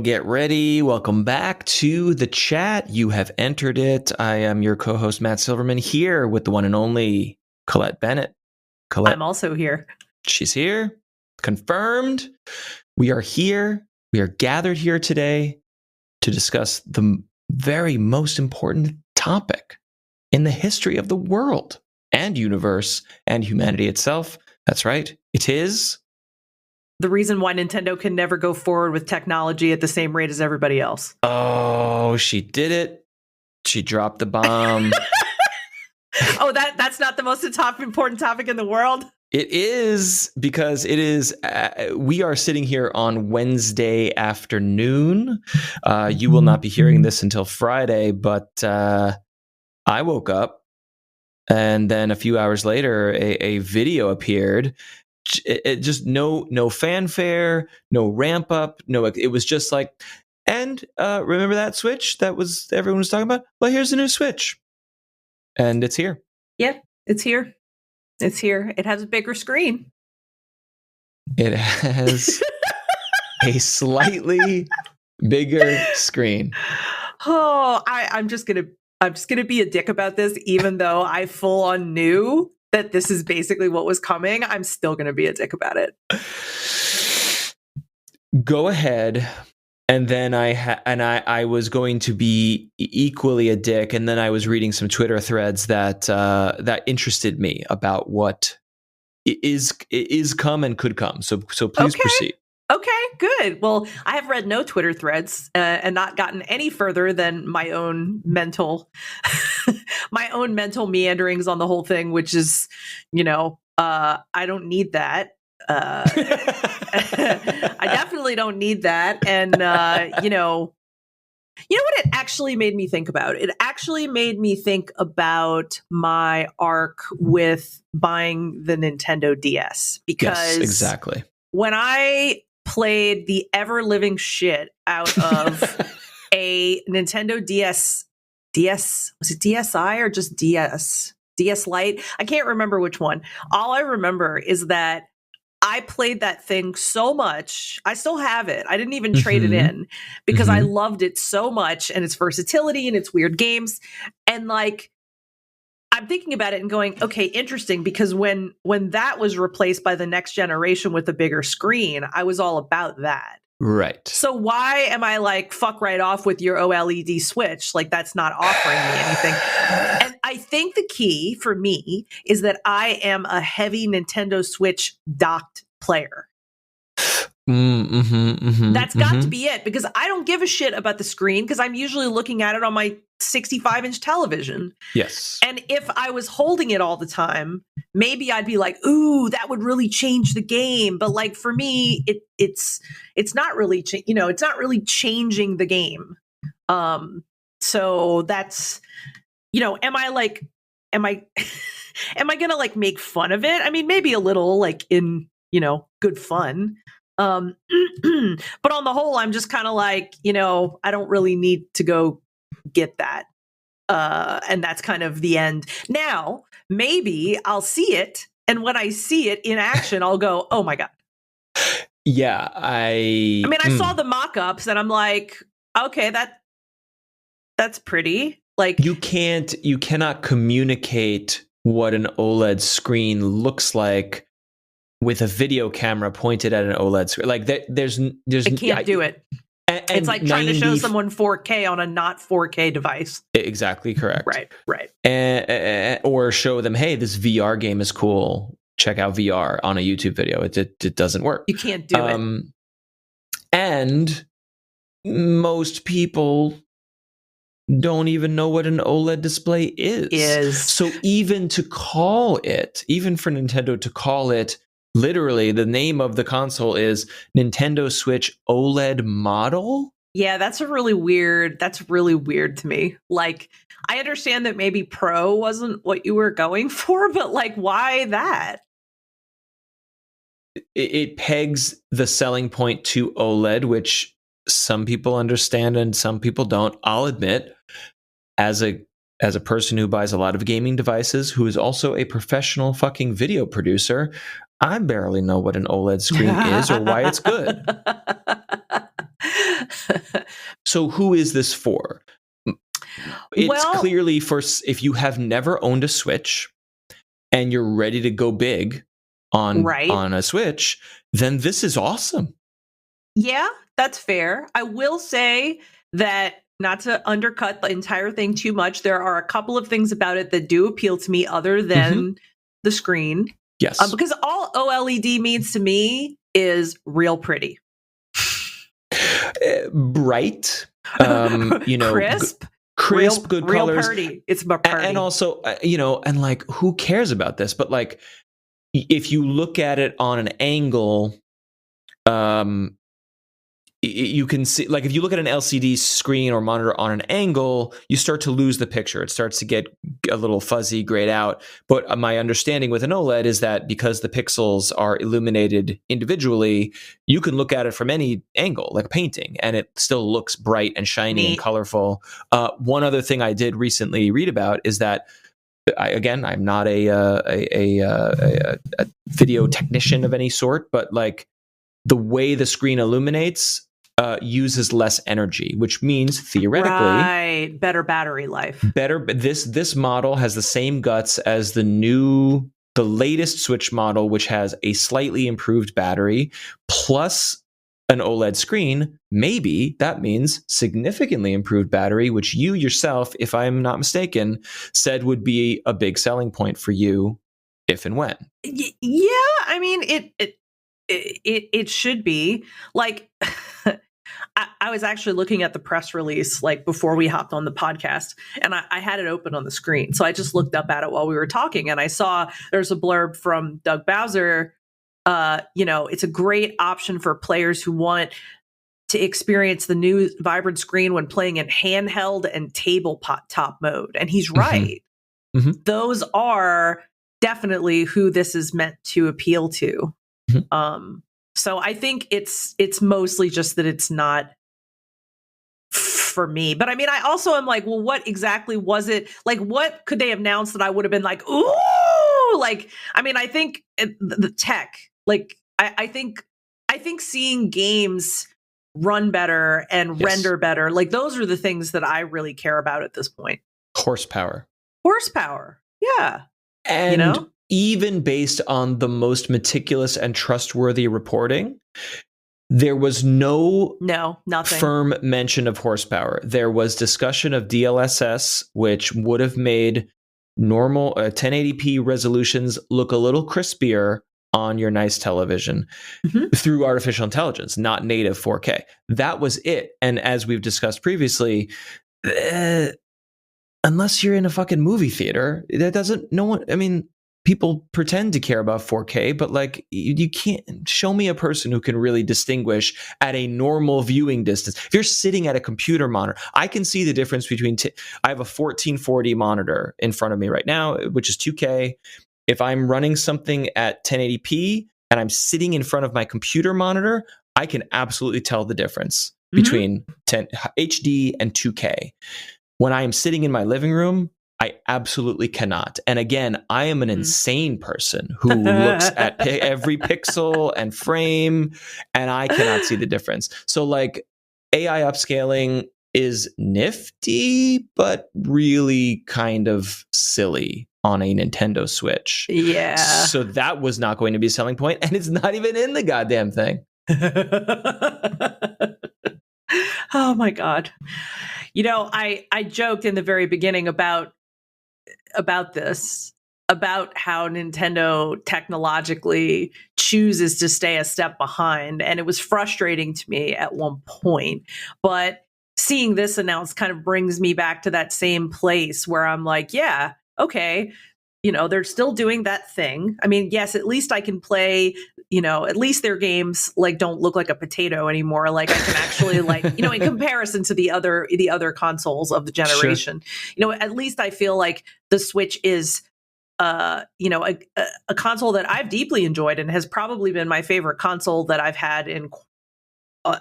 get ready. Welcome back to the chat. You have entered it. I am your co-host, Matt Silverman, here with the one and only Colette Bennett. Colette, I'm also here. She's here. Confirmed. We are here. We are gathered here today to discuss the very most important topic in the history of the world and universe and humanity itself. That's right. It is the reason why Nintendo can never go forward with technology at the same rate as everybody else. Oh, she did it. She dropped the bomb. Oh, that's not the most important topic in the world? It is, because it is. We are sitting here on Wednesday afternoon. You will not be hearing this until Friday, but I woke up and then a few hours later, a video appeared. It just no fanfare, no ramp up, no. It was just like, and remember that Switch that everyone was talking about? Well, here's the new Switch, and it's here. Yeah, it's here. It's here. It has a bigger screen. It has a slightly bigger screen. Oh, I'm just gonna be a dick about this, even though I full on knew that this is basically what was coming. I'm still gonna be a dick about it. Go ahead. And then I was going to be equally a dick, and then I was reading some Twitter threads that interested me about what is come and could come. So please proceed. Okay, good. Well, I have read no Twitter threads and not gotten any further than my own mental meanderings on the whole thing, which is, I don't need that. I definitely don't need that. And, you know what it actually made me think about? It actually made me think about my arc with buying the Nintendo DS. Because yes, exactly. When I played the ever-living shit out of a Nintendo DS, was it DSi or just DS Lite? I can't remember which one. All I remember is that I played that thing so much. I still have it. I didn't even trade it in because I loved it so much, and its versatility and its weird games. And like, I'm thinking about it and going, okay, interesting, because when that was replaced by the next generation with a bigger screen, I was all about that. Right. So why am I like, fuck right off with your OLED Switch? Like, that's not offering me anything. And I think the key for me is that I am a heavy Nintendo Switch docked player. That's got to be it, because I don't give a shit about the screen, because I'm usually looking at it on my 65-inch television. Yes. And if I was holding it all the time, maybe I'd be like, ooh, that would really change the game. But like, for me, it's not really, it's not really changing the game. So that's, am I going to like make fun of it? I mean, maybe a little, like, in, good fun. But on the whole, I'm just kind of like, I don't really need to go get that. And that's kind of the end. Now, maybe I'll see it, and when I see it in action, I'll go, oh my God. Yeah, I mean, I saw the mock-ups and I'm like, okay, that's pretty. Like, you cannot communicate what an OLED screen looks like with a video camera pointed at an OLED screen. Like, there's it can't do it. And it's like trying to show someone 4K on a not 4K device. Exactly correct. Right. Or show them, hey, this VR game is cool. Check out VR on a YouTube video. It doesn't work. You can't do it. And most people don't even know what an OLED display is. So even for Nintendo to call it, literally, the name of the console is Nintendo Switch OLED Model. Yeah, that's really weird to me. Like, I understand that maybe Pro wasn't what you were going for, but like, why that? It pegs the selling point to OLED, which some people understand and some people don't. I'll admit, as a person who buys a lot of gaming devices, who is also a professional fucking video producer, I barely know what an OLED screen is or why it's good. So who is this for? It's Well, clearly for if you have never owned a Switch and you're ready to go big on right. a Switch, then this is awesome. Yeah, that's fair. I will say that, not to undercut the entire thing too much, there are a couple of things about it that do appeal to me other than the screen. Yes. Because all OLED means to me is real pretty. Bright, crisp, crisp, good real colors. Pretty. It's pretty. And also, and like, who cares about this? But like, if you look at it on an angle, you can see, like, if you look at an LCD screen or monitor on an angle, you start to lose the picture. It starts to get a little fuzzy, grayed out. But my understanding with an OLED is that because the pixels are illuminated individually, you can look at it from any angle, like a painting, and it still looks bright and shiny and colorful. One other thing I did recently read about is that, I'm not a video technician of any sort, but like, the way the screen illuminates uses less energy, which means theoretically, better battery life. This model has the same guts as the latest Switch model, which has a slightly improved battery plus an OLED screen. Maybe that means significantly improved battery, which you yourself, if I'm not mistaken, said would be a big selling point for you if and when. Yeah, I mean, it should be. Like, I was actually looking at the press release like before we hopped on the podcast, and I had it open on the screen. So I just looked up at it while we were talking, and I saw there's a blurb from Doug Bowser. It's a great option for players who want to experience the new vibrant screen when playing in handheld and tabletop mode. And he's right. Mm-hmm. Those are definitely who this is meant to appeal to. So I think it's mostly just that it's not for me. But I mean, I also am like, well, what exactly was it? Like, what could they have announced that I would have been like, ooh? Like, I mean, I think the tech, like, I think seeing games run better and render better, like, those are the things that I really care about at this point. Horsepower. Yeah. And even based on the most meticulous and trustworthy reporting, there was nothing firm mention of horsepower. There was discussion of DLSS, which would have made normal 1080p resolutions look a little crispier on your nice television through artificial intelligence, not native 4K. That was it. And as we've discussed previously, unless you're in a fucking movie theater, people pretend to care about 4K, but like, you can't show me a person who can really distinguish at a normal viewing distance. If you're sitting at a computer monitor, I can see the difference between I have a 1440 monitor in front of me right now, which is 2K. If I'm running something at 1080p and I'm sitting in front of my computer monitor, I can absolutely tell the difference between HD and 2K. When I am sitting in my living room, I absolutely cannot. And again, I am an insane person who looks at every pixel and frame, and I cannot see the difference. So like, AI upscaling is nifty, but really kind of silly on a Nintendo Switch. Yeah. So that was not going to be a selling point, and it's not even in the goddamn thing. Oh my God. I joked in the very beginning about this, about how Nintendo technologically chooses to stay a step behind. And it was frustrating to me at one point. But seeing this announced kind of brings me back to that same place where I'm like, yeah, okay. They're still doing that thing. I mean, yes, at least I can play, at least their games like don't look like a potato anymore. Like, I can actually like, in comparison to the other consoles of the generation, sure. At least I feel like the Switch is, a console that I've deeply enjoyed and has probably been my favorite console that I've had in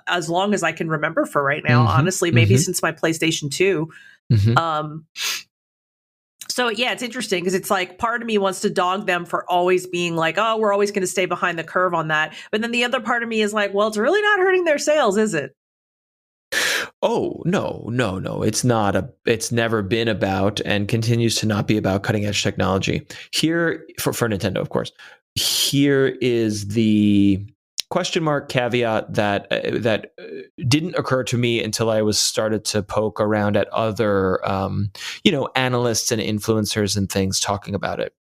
as long as I can remember for right now, honestly, maybe since my PlayStation 2. So yeah, it's interesting because it's like part of me wants to dog them for always being like, oh, we're always going to stay behind the curve on that. But then the other part of me is like, well, it's really not hurting their sales, is it? Oh, no. It's not it's never been about and continues to not be about cutting edge technology. Here for Nintendo, of course. Here is the question mark caveat that didn't occur to me until I was started to poke around at other analysts and influencers and things talking about it.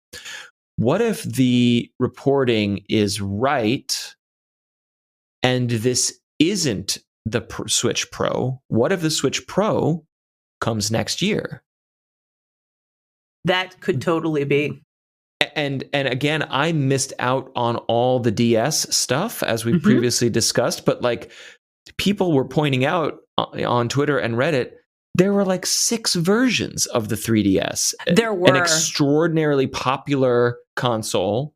What if the reporting is right and this isn't the Switch Pro? What if the Switch Pro comes next year? That could totally be. And again, I missed out on all the DS stuff as we previously discussed, but like people were pointing out on Twitter and Reddit, there were like 6 versions of the 3DS. There were. An extraordinarily popular console,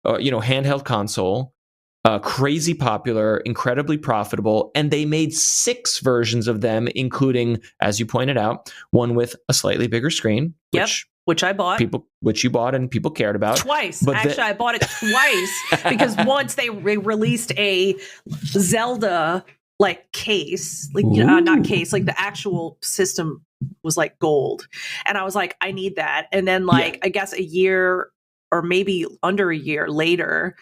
handheld console. Crazy popular, incredibly profitable, and they made 6 versions of them, including, as you pointed out, one with a slightly bigger screen, which I bought, which you bought and people cared about twice. But actually, I bought it twice because once they released a Zelda like case, like not case, like the actual system was like gold, and I was like, I need that, and then I guess a year or maybe under a year later,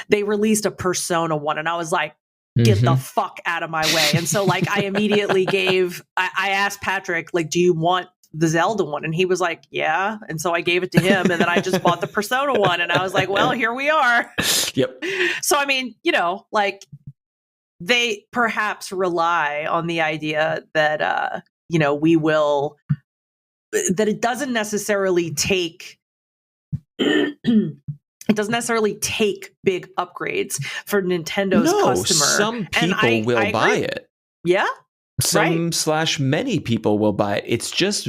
they released a Persona 1, and I was like, get the fuck out of my way. And so like I immediately I asked Patrick, like, do you want the Zelda one? And he was like, yeah. And so I gave it to him, and then I just bought the Persona 1, and I was like, well, here we are. Yep. So I mean, like they perhaps rely on the idea that we will, that it doesn't necessarily take big upgrades for Nintendo's customer. Some people will buy it. Yeah. Many people will buy it. It's just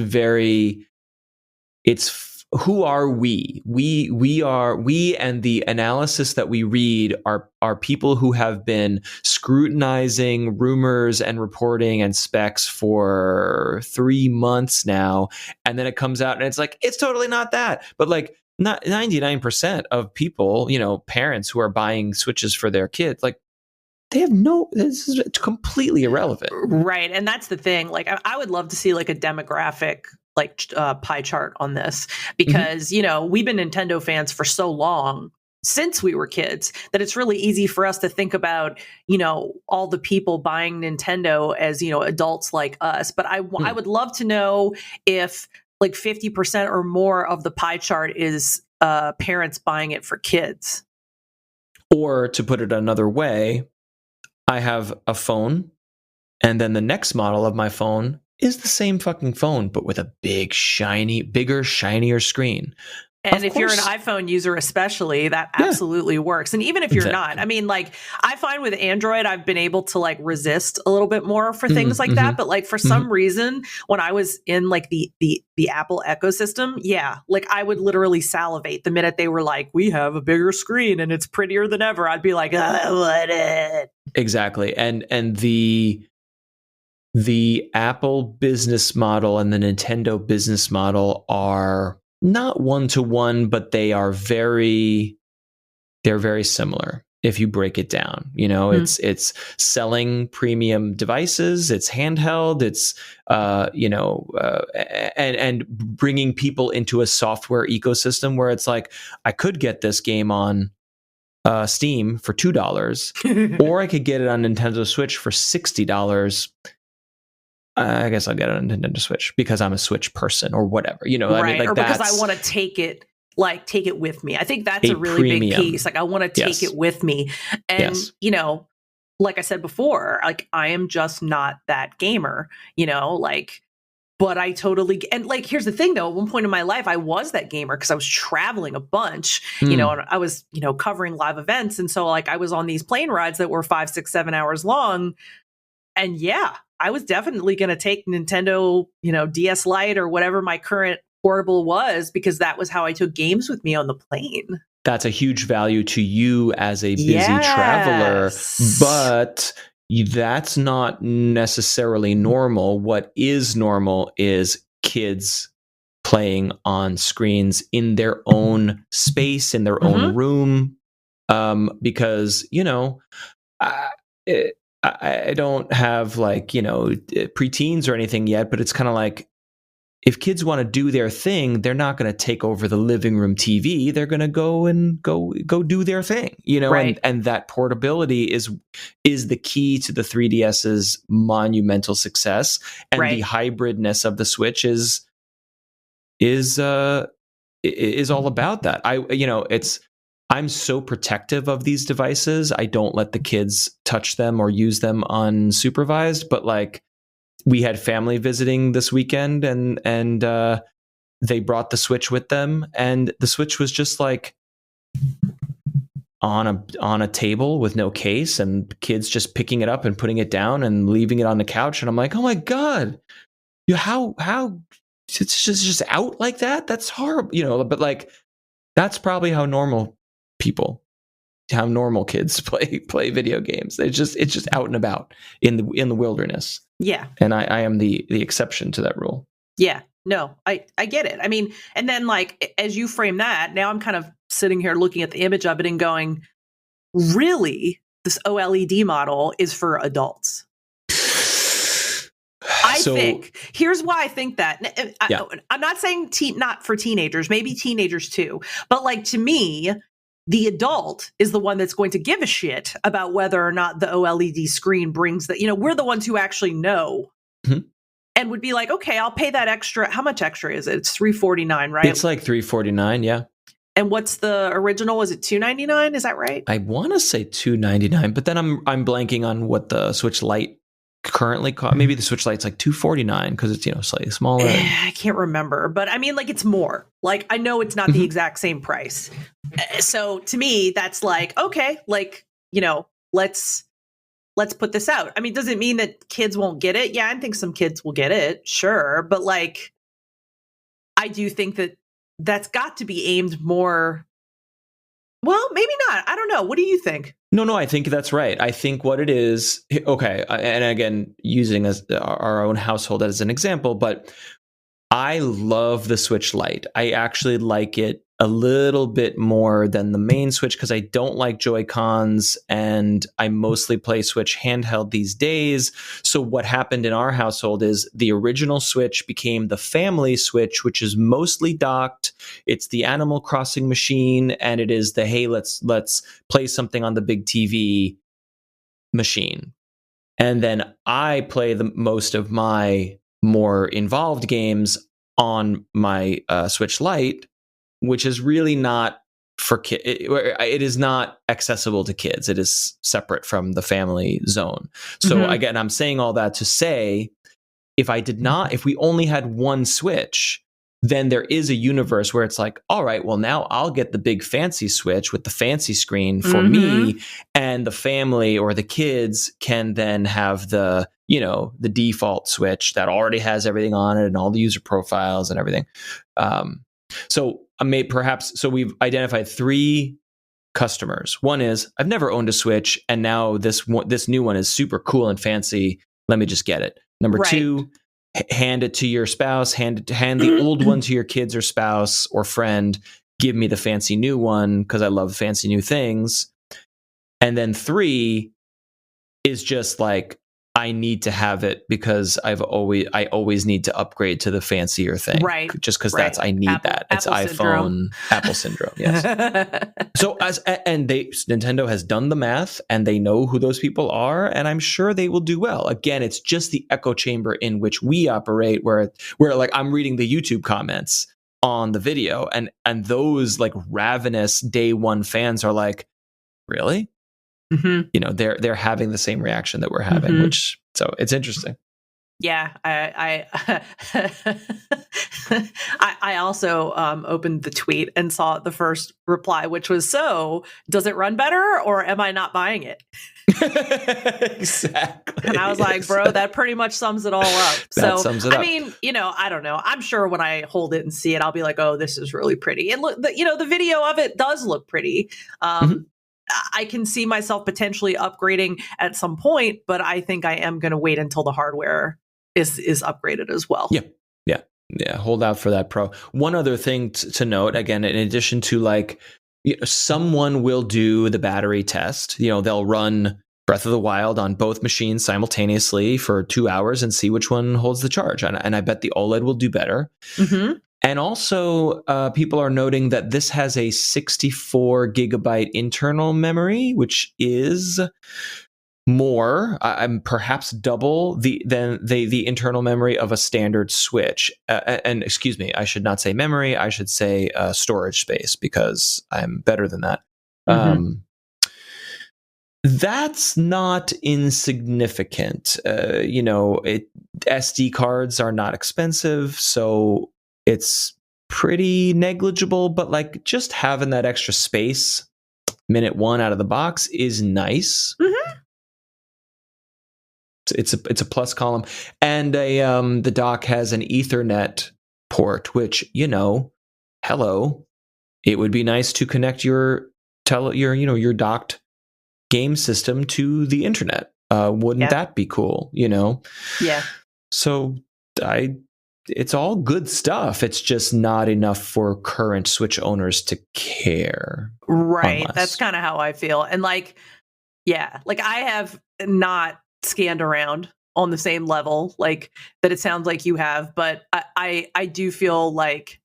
who are we? We and the analysis that we read are people who have been scrutinizing rumors and reporting and specs for 3 months now. And then it comes out and it's like, it's totally not that. But like, not 99% of people, parents who are buying Switches for their kids, like they have this is completely irrelevant. Right. And that's the thing. Like, I would love to see like a demographic, pie chart on this, because, we've been Nintendo fans for so long since we were kids that it's really easy for us to think about, all the people buying Nintendo as, adults like us. But I would love to know if like 50% or more of the pie chart is parents buying it for kids. Or to put it another way, I have a phone, and then the next model of my phone is the same fucking phone, but with a bigger, shinier screen. And if you're an iPhone user especially, that absolutely works. And even if you're not, I mean, like, I find with Android, I've been able to like resist a little bit more for things like that. But like for some reason, when I was in like the Apple ecosystem, like I would literally salivate the minute they were like, we have a bigger screen and it's prettier than ever. I'd be like, I want it. Exactly. And the Apple business model and the Nintendo business model are not one-to-one, but they're very similar if you break it down. It's selling premium devices, it's handheld, it's and bringing people into a software ecosystem where it's like, I could get this game on Steam for $2 or I could get it on Nintendo Switch for $60. I guess I'll get it on Nintendo Switch because I'm a Switch person or whatever, right? I mean, like, or because I want to take it with me. I think that's a really big piece. Like, I want to take it with me. And, like I said before, like, I am just not that gamer, but I totally, and like, here's the thing though, at one point in my life, I was that gamer because I was traveling a bunch, and I was, covering live events. And so like, I was on these plane rides that were 5, 6, 7 hours long. And I was definitely going to take Nintendo, DS Lite or whatever my current portable was, because that was how I took games with me on the plane. That's a huge value to you as a busy traveler, but that's not necessarily normal. What is normal is kids playing on screens in their own space, in their own room, because, I don't have like, preteens or anything yet, but it's kind of like, if kids want to do their thing, they're not going to take over the living room TV. They're going to go do their thing, Right. and that portability is the key to the 3DS's monumental success, and the hybridness of the Switch is all about that. I'm so protective of these devices. I don't let the kids touch them or use them unsupervised, but like, we had family visiting this weekend, and they brought the Switch with them, and the Switch was just like on a table with no case, and kids just picking it up and putting it down and leaving it on the couch, and I'm like, oh my god, how it's just out like that? That's horrible, but like, that's probably how normal kids play video games. It's just out and about in the wilderness. Yeah. And I am the exception to that rule. Yeah. No, I get it. I mean, and then like, as you frame that, now I'm kind of sitting here looking at the image of it and going, really, this OLED model is for adults. I think, here's why I think that. I'm not saying not for teenagers, maybe teenagers too, but like, to me, the adult is the one that's going to give a shit about whether or not the OLED screen brings that. We're the ones who actually know, and would be like, okay, I'll pay that extra. How much extra is it? It's $349, right? It's like $349, yeah. And what's the original? Is it $299? Is that right? I want to say $299, but then I'm blanking on what the Switch Lite currently cost. Maybe the Switch Lite's like $249 because it's slightly smaller. I can't remember, but I mean, like, it's more. Like, I know it's not the exact same price. So to me, that's like, okay, like, let's put this out. I mean, does it mean that kids won't get it? Yeah, I think some kids will get it, sure, but like, I do think that that's got to be aimed more. Well, maybe not. I don't know. What do you think? No, I think that's right. I think what it is, okay, and again, using our own household as an example, but I love the Switch Lite. I actually like it a little bit more than the main Switch because I don't like Joy-Cons, and I mostly play Switch handheld these days. So what happened in our household is the original Switch became the family Switch, which is mostly docked. It's the Animal Crossing machine, and it is the, hey, let's play something on the big TV machine. And then I play the most of my more involved games on my Switch Lite, which is really not for kids. It is not accessible to kids. It is separate from the family zone. So again, I'm saying all that to say, if we only had one Switch, then there is a universe where it's like, all right, well, now I'll get the big fancy Switch with the fancy screen for me, and the family or the kids can then have the default Switch that already has everything on it and all the user profiles and everything. So we've identified 3 customers. One is, I've never owned a Switch, and now this new one is super cool and fancy. Let me just get it. Number 2, hand it to your spouse, hand the old one to your kids or spouse or friend. Give me the fancy new one because I love fancy new things. And then 3 is just like, I need to have it because I always need to upgrade to the fancier thing. Right. Just because I need that. It's Apple iPhone, syndrome. Apple syndrome. Yes. So Nintendo has done the math, and they know who those people are, and I'm sure they will do well. Again, it's just the echo chamber in which we operate, where like I'm reading the YouTube comments on the video, and those like ravenous day one fans are like, really? They're having the same reaction that we're having, which, so it's interesting. Yeah, I also opened the tweet and saw the first reply, which was, so does it run better, or am I not buying it? Exactly. And I was like, bro, that pretty much sums it all up. That sums it up. I mean, I don't know. I'm sure when I hold it and see it, I'll be like, oh, this is really pretty. And look, the video of it does look pretty. I can see myself potentially upgrading at some point, but I think I am going to wait until the hardware is upgraded as well. Yeah. Hold out for that Pro. One other thing to note, again, in addition to like, someone will do the battery test. They'll run Breath of the Wild on both machines simultaneously for 2 hours and see which one holds the charge. And I bet the OLED will do better. Mm-hmm. And also, people are noting that this has a 64 gigabyte internal memory, which is more, I'm perhaps double than the internal memory of a standard Switch. And excuse me, I should not say memory. I should say storage space, because I'm better than that. Mm-hmm. That's not insignificant. SD cards are not expensive, so it's pretty negligible. But like, just having that extra space, minute one out of the box, is nice. Mm-hmm. It's a plus column, and the dock has an Ethernet port, which, hello, it would be nice to connect your docked game system to the internet. Wouldn't that be cool? Yeah. So it's all good stuff. It's just not enough for current Switch owners to care. Right. That's kind of how I feel. And like, yeah, like I have not scanned around on the same level like that it sounds like you have, but I do feel like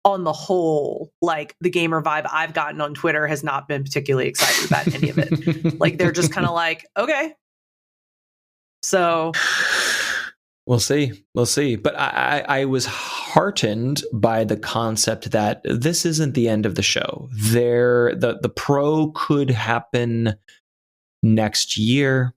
on the whole, like the gamer vibe I've gotten on Twitter has not been particularly excited about any of it. Like they're just kind of like, okay. So we'll see. But I was heartened by the concept that this isn't the end of the show. The Pro could happen next year,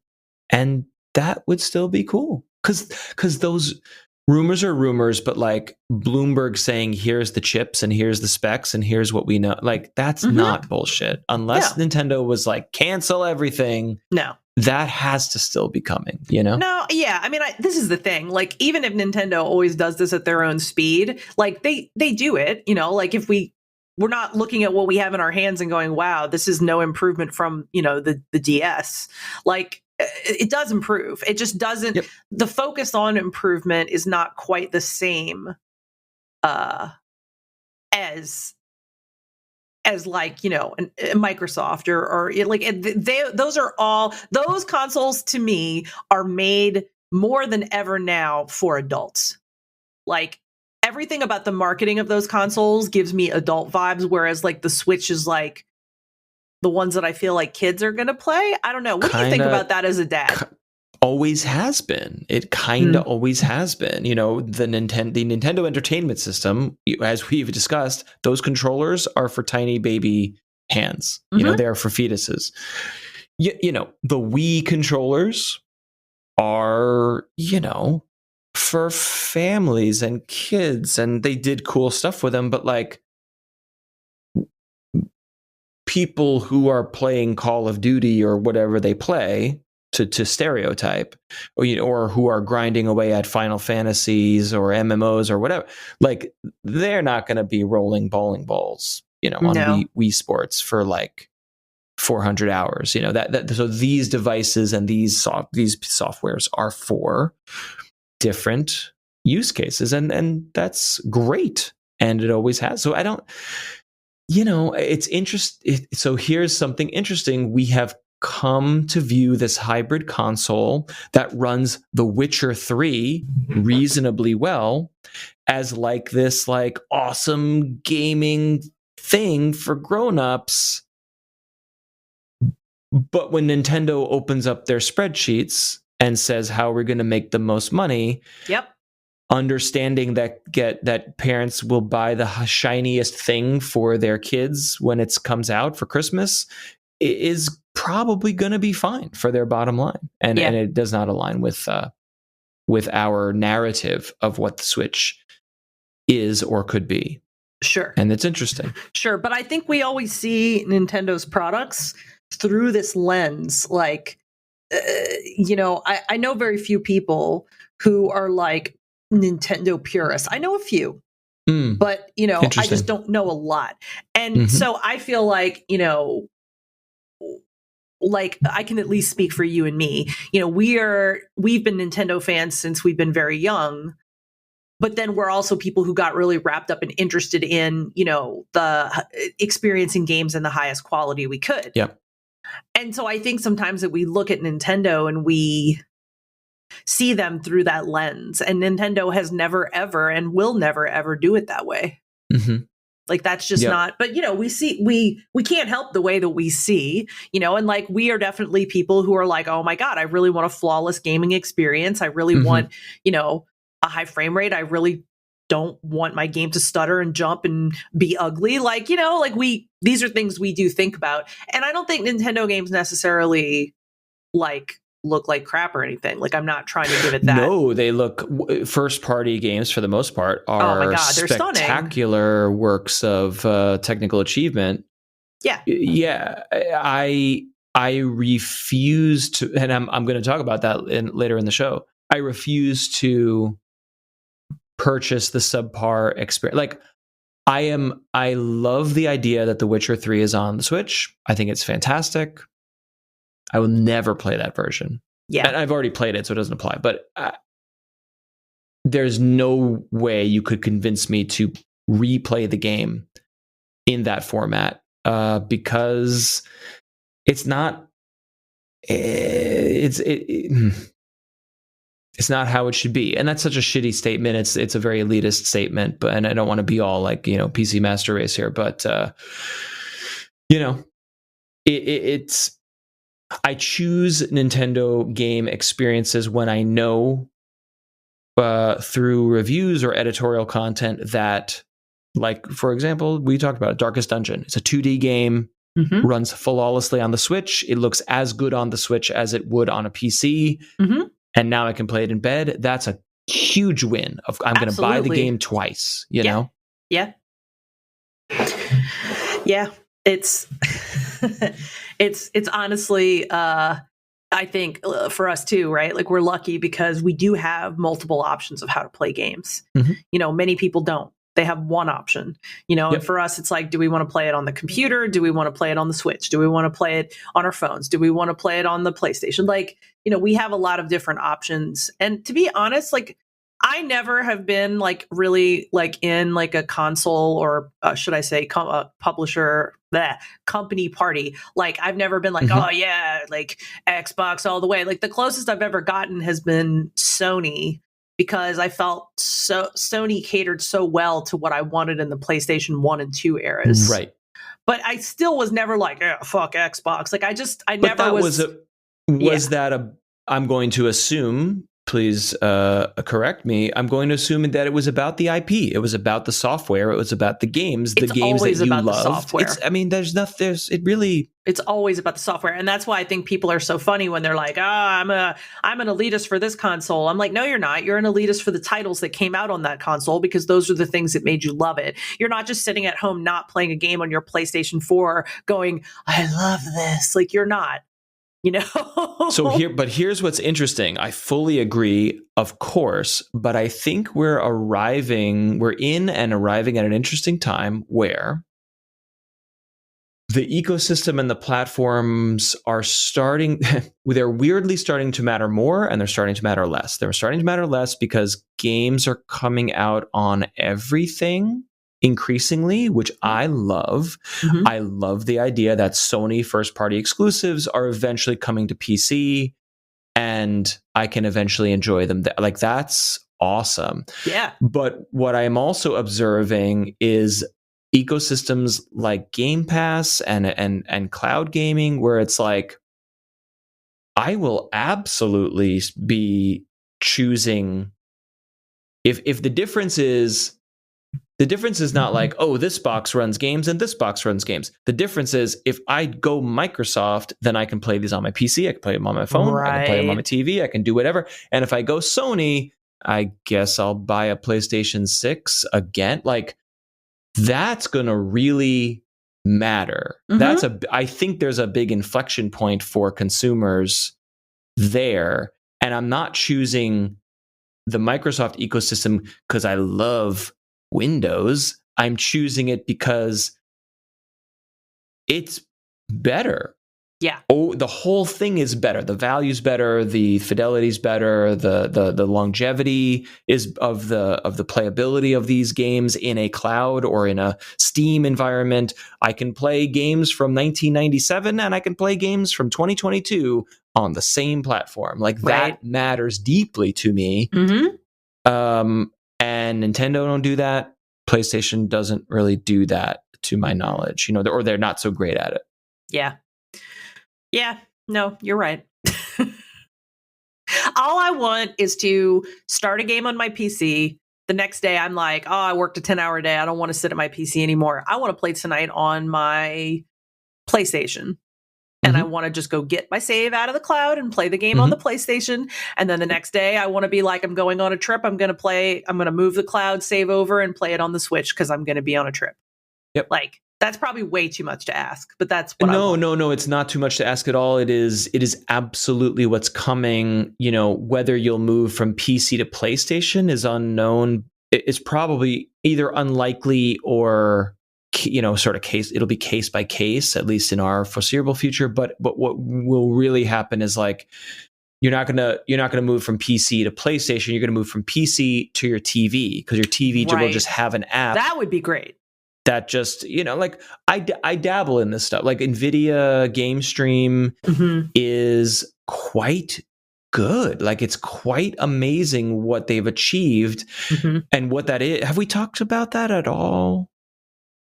and that would still be cool. Because those rumors are rumors, but like Bloomberg saying, here's the chips and here's the specs and here's what we know, like that's not bullshit. Unless Nintendo was like, cancel everything. No. That has to still be coming, No, yeah. I mean, this is the thing. Like, even if Nintendo always does this at their own speed, like they do it, like if we're not looking at what we have in our hands and going, wow, this is no improvement from, the DS. Like, it does improve. It just doesn't, the focus on improvement is not quite the same as like, Microsoft or like those consoles to me are made more than ever now for adults. Like, everything about the marketing of those consoles gives me adult vibes, whereas like the Switch is like the ones that I feel like kids are going to play. I don't know. What do you think about that as a dad? Always has been. It kind of always has been. The Nintendo Entertainment System, as we've discussed, those controllers are for tiny baby hands. They're for fetuses. The Wii controllers are, for families and kids, and they did cool stuff with them, but like, people who are playing Call of Duty or whatever they play, to stereotype, or who are grinding away at Final Fantasies or MMOs or whatever, like they're not going to be rolling bowling balls, on Wii Sports for like 400 hours. So these devices and these softwares are for different use cases, and that's great, and it always has. So I don't. It's interesting. So here's something interesting. We have come to view this hybrid console that runs The Witcher 3 reasonably well as like this like awesome gaming thing for grown-ups. But when Nintendo opens up their spreadsheets and says, how are we going to make the most money? Yep. Understanding that parents will buy the shiniest thing for their kids when it comes out for Christmas is probably going to be fine for their bottom line, and it does not align with our narrative of what the Switch is or could be. Sure, and it's interesting. Sure, but I think we always see Nintendo's products through this lens. Like, I know very few people who are like Nintendo purists. I know a few, but I just don't know a lot. And so I feel like, like I can at least speak for you and me. We've been Nintendo fans since we've been very young, but then we're also people who got really wrapped up and interested in, the experiencing games in the highest quality we could. Yep. And so I think sometimes that we look at Nintendo and we see them through that lens, and Nintendo has never ever and will never ever do it that way. Mm-hmm. Like that's just not, but we can't help the way that we see, and like we are definitely people who are like, oh my God, I really want a flawless gaming experience. I really want, a high frame rate. I really don't want my game to stutter and jump and be ugly. Like, these are things we do think about. And I don't think Nintendo games necessarily like look like crap or anything. Like I'm not trying to give it that. No, they look, first party games for the most part are oh my God, they're spectacular stunning. Works of technical achievement. Yeah. Yeah. I refuse to, and I'm going to talk about that later in the show. I refuse to purchase the subpar experience. Like I love the idea that The Witcher 3 is on the Switch. I think it's fantastic. I will never play that version. Yeah. And I've already played it, so it doesn't apply. But there's no way you could convince me to replay the game in that format because it's not. It's not how it should be, and that's such a shitty statement. It's a very elitist statement, and I don't want to be all like PC master race here, but it's. I choose Nintendo game experiences when I know through reviews or editorial content that, like, for example, we talked about Darkest Dungeon. It's a 2D game, runs flawlessly on the Switch. It looks as good on the Switch as it would on a PC. And now I can play it in bed. That's a huge win. I'm going to buy the game twice, you know? Yeah. Yeah. It's it's honestly, I think for us too, right? Like we're lucky because we do have multiple options of how to play games. Many people don't. They have one option, and for us, it's like, do we want to play it on the computer? Do we want to play it on the Switch? Do we want to play it on our phones? Do we want to play it on the PlayStation? Like, we have a lot of different options. And to be honest, like, I never have been like really like in like a console or should I say publisher company party. Like I've never been like, oh yeah, like Xbox all the way. Like the closest I've ever gotten has been Sony, because I felt Sony catered so well to what I wanted in the PlayStation 1 and 2 eras. Right. But I still was never like, fuck Xbox. Like I never was. I'm going to assume, please correct me, I'm going to assume that it was about the IP. It was about the software. It was about the games, the games that you loved. It's always about the software. And that's why I think people are so funny when they're like, I'm an elitist for this console. I'm like, no, you're not. You're an elitist for the titles that came out on that console, because those are the things that made you love it. You're not just sitting at home not playing a game on your PlayStation 4 going, I love this. Like, you're not. Here's what's interesting. I fully agree, of course, but I think we're arriving at an interesting time where the ecosystem and the platforms are they're weirdly starting to matter more, and they're starting to matter less. They're starting to matter less because games are coming out on everything increasingly, which I love. I love the idea that Sony first-party exclusives are eventually coming to PC, and I can eventually enjoy them. Like, that's awesome. Yeah. But what I'm also observing is ecosystems like Game Pass and cloud gaming, where it's like, I will absolutely be choosing if the difference is. The difference is not like, oh, this box runs games and this box runs games. The difference is, if I go Microsoft, then I can play these on my PC. I can play them on my phone. Right. I can play them on my TV. I can do whatever. And if I go Sony, I guess I'll buy a PlayStation 6 again. Like, that's going to really matter. I think there's a big inflection point for consumers there. And I'm not choosing the Microsoft ecosystem because I love Windows. I'm choosing it because it's better. Yeah. Oh, the whole thing is better. The value's better. The fidelity's better. The longevity is of the playability of these games in a cloud or in a Steam environment. I can play games from 1997 and I can play games from 2022 on the same platform. Like that matters deeply to me. And Nintendo don't do that. PlayStation doesn't really do that, to my knowledge. Or they're not so great at it. Yeah. Yeah, no, you're right. All I want is to start a game on my PC. The next day, I'm like, oh, I worked a 10-hour day. I don't want to sit at my PC anymore. I want to play tonight on my PlayStation. And I want to just go get my save out of the cloud and play the game on the PlayStation. And then the next day, I want to be like, I'm going on a trip. I'm going to move the cloud save over and play it on the Switch because I'm going to be on a trip. Yep. Like, that's probably way too much to ask, but that's what No, it's not too much to ask at all. It is absolutely what's coming. Whether you'll move from PC to PlayStation is unknown. It's probably either unlikely or sort of it'll be case by case, at least in our foreseeable future. But what will really happen is like you're not gonna move from PC to PlayStation. You're gonna move from PC to your TV because your TV will just have an app. That would be great. That just, like I dabble in this stuff. Like NVIDIA Game Stream is quite good. Like it's quite amazing what they've achieved and what that is. Have we talked about that at all?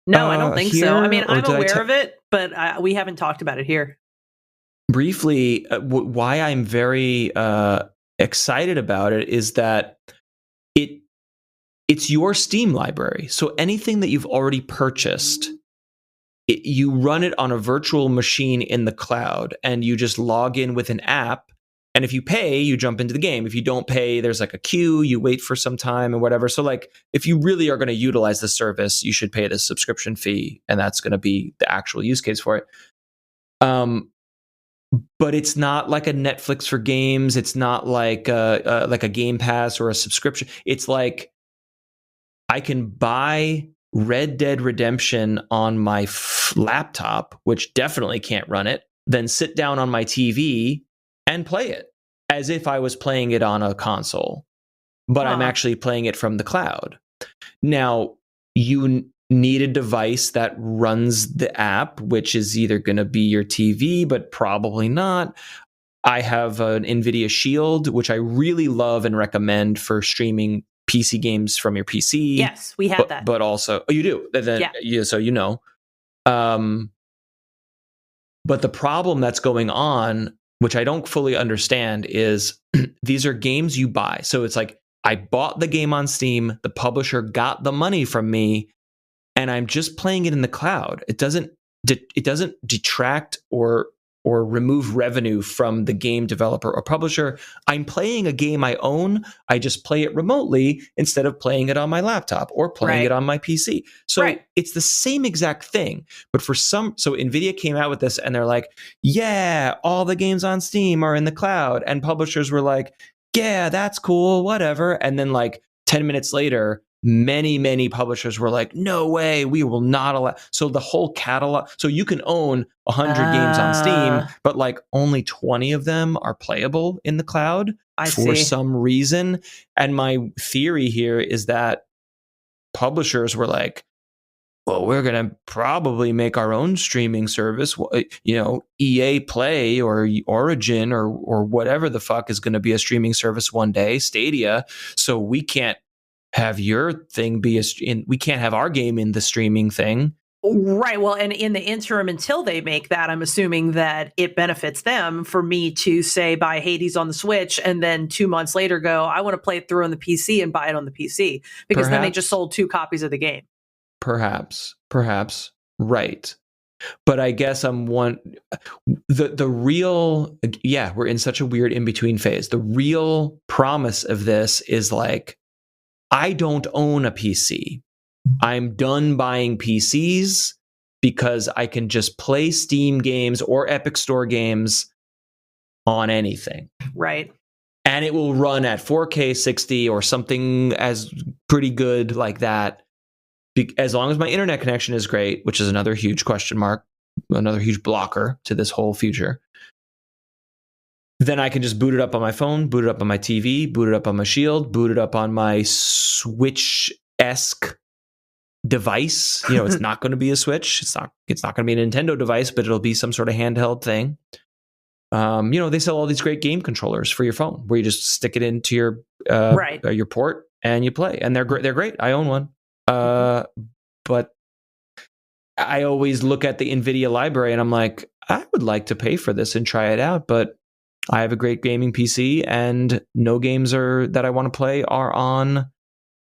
No, I don't think so. I mean, I'm aware of it, but we haven't talked about it here. Briefly, why I'm very excited about it is that it's your Steam library. So anything that you've already purchased, you run it on a virtual machine in the cloud and you just log in with an app. And if you pay, you jump into the game. If you don't pay, there's like a queue, you wait for some time and whatever. So like if you really are going to utilize the service, you should pay the subscription fee. And that's going to be the actual use case for it. But it's not like a Netflix for games. It's not like a Game Pass or a subscription. It's like, I can buy Red Dead Redemption on my laptop, which definitely can't run it, then sit down on my TV and play it as if I was playing it on a console, but I'm actually playing it from the cloud. Now, you need a device that runs the app, which is either going to be your TV, but probably not. I have an NVIDIA Shield, which I really love and recommend for streaming PC games from your PC. Yes, we have that. But also, you do. Yeah, so but the problem that's going on, which I don't fully understand, is these are games you buy. So it's like I bought the game on Steam, the publisher got the money from me, and I'm just playing it in the cloud. It doesn't detract or remove revenue from the game developer or publisher. I'm playing a game I own. I just play it remotely instead of playing it on my laptop or playing it on my PC. So it's the same exact thing. But so NVIDIA came out with this and they're like, yeah, all the games on Steam are in the cloud. And publishers were like, yeah, that's cool, whatever. And then like 10 minutes later, many publishers were like, no way, we will not allow. So the whole catalog, so you can own 100 games on Steam, but like only 20 of them are playable in the cloud for some reason. And my theory here is that publishers were like, well, we're going to probably make our own streaming service, EA Play or Origin or whatever the fuck is going to be a streaming service one day, Stadia. So we can't have your thing we can't have our game in the streaming thing. Right. Well, and in the interim, until they make that, I'm assuming that it benefits them for me to say buy Hades on the Switch and then 2 months later go, I want to play it through on the PC and buy it on the PC because then they just sold 2 copies of the game. Perhaps. Right. But I guess the real, we're in such a weird in-between phase. The real promise of this is like, I don't own a PC. I'm done buying PCs because I can just play Steam games or Epic Store games on anything. Right. And it will run at 4K 60 or something as pretty good like that. As long as my internet connection is great, which is another huge question mark. another huge blocker to this whole future. Then I can just boot it up on my phone, boot it up on my TV, boot it up on my Shield, boot it up on my Switch-esque device. It's not going to be a Switch. It's not going to be a Nintendo device, but it'll be some sort of handheld thing. They sell all these great game controllers for your phone where you just stick it into your port and you play, and they're great. They're great. I own one, but I always look at the NVIDIA library and I'm like, I would like to pay for this and try it out, but I have a great gaming PC, and no games that I want to play are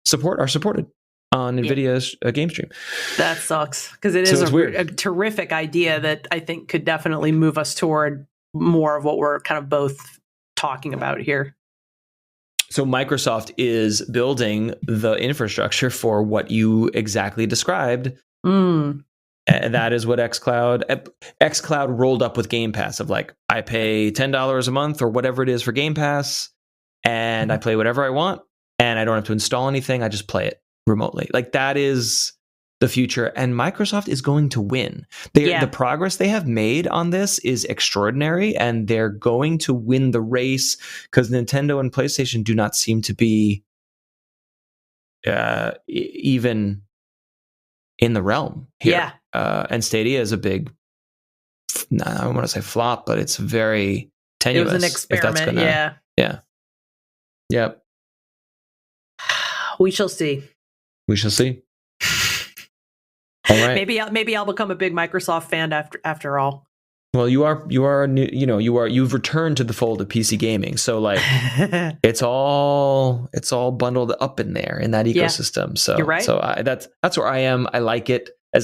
supported on NVIDIA's game stream. That sucks, because it is a terrific idea that I think could definitely move us toward more of what we're kind of both talking about here. So Microsoft is building the infrastructure for what you exactly described. And that is what xCloud rolled up with Game Pass, of like, I pay $10 a month or whatever it is for Game Pass, and I play whatever I want, and I don't have to install anything. I just play it remotely. Like, that is the future, and Microsoft is going to win. The progress they have made on this is extraordinary, and they're going to win the race, because Nintendo and PlayStation do not seem to be even in the realm here. Yeah. And Stadia is a big, I don't want to say flop, but it's very tenuous. It was an experiment. Yeah. Yep. We shall see. All right. Maybe I'll become a big Microsoft fan after all. Well, you've returned to the fold of PC gaming, so like it's all bundled up in there in that ecosystem. So you're right. So that's where I am. I like it if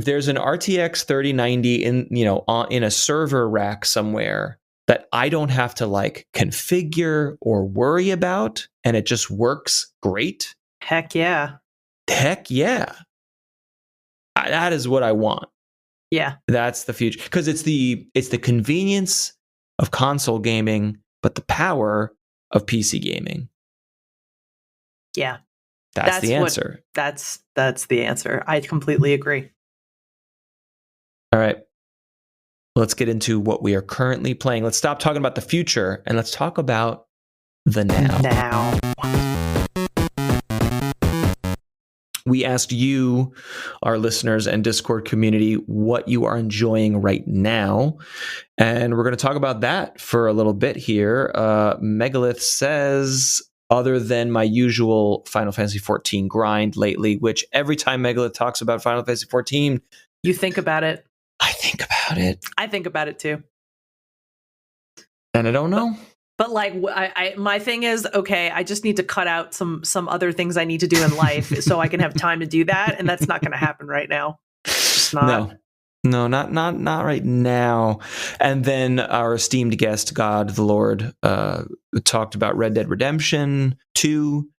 there's an RTX 3090 in a server rack somewhere that I don't have to like configure or worry about, and it just works great. Heck yeah. That is what I want. Yeah. That's the future, because it's the convenience of console gaming, but the power of PC gaming. Yeah. That's the answer. That's the answer. I completely agree. All right. Let's get into what we are currently playing. Let's stop talking about the future and let's talk about the now. We asked you, our listeners and Discord community, what you are enjoying right now. And we're going to talk about that for a little bit here. Megalith says, other than my usual Final Fantasy XIV grind lately, which every time Megalith talks about Final Fantasy XIV, you think about it. I think about it. I think about it too. And I don't know. But like, my thing is, okay, I just need to cut out some other things I need to do in life so I can have time to do that, and that's not going to happen right now. It's just not. No, not right now. And then our esteemed guest, God the Lord, talked about Red Dead Redemption 2,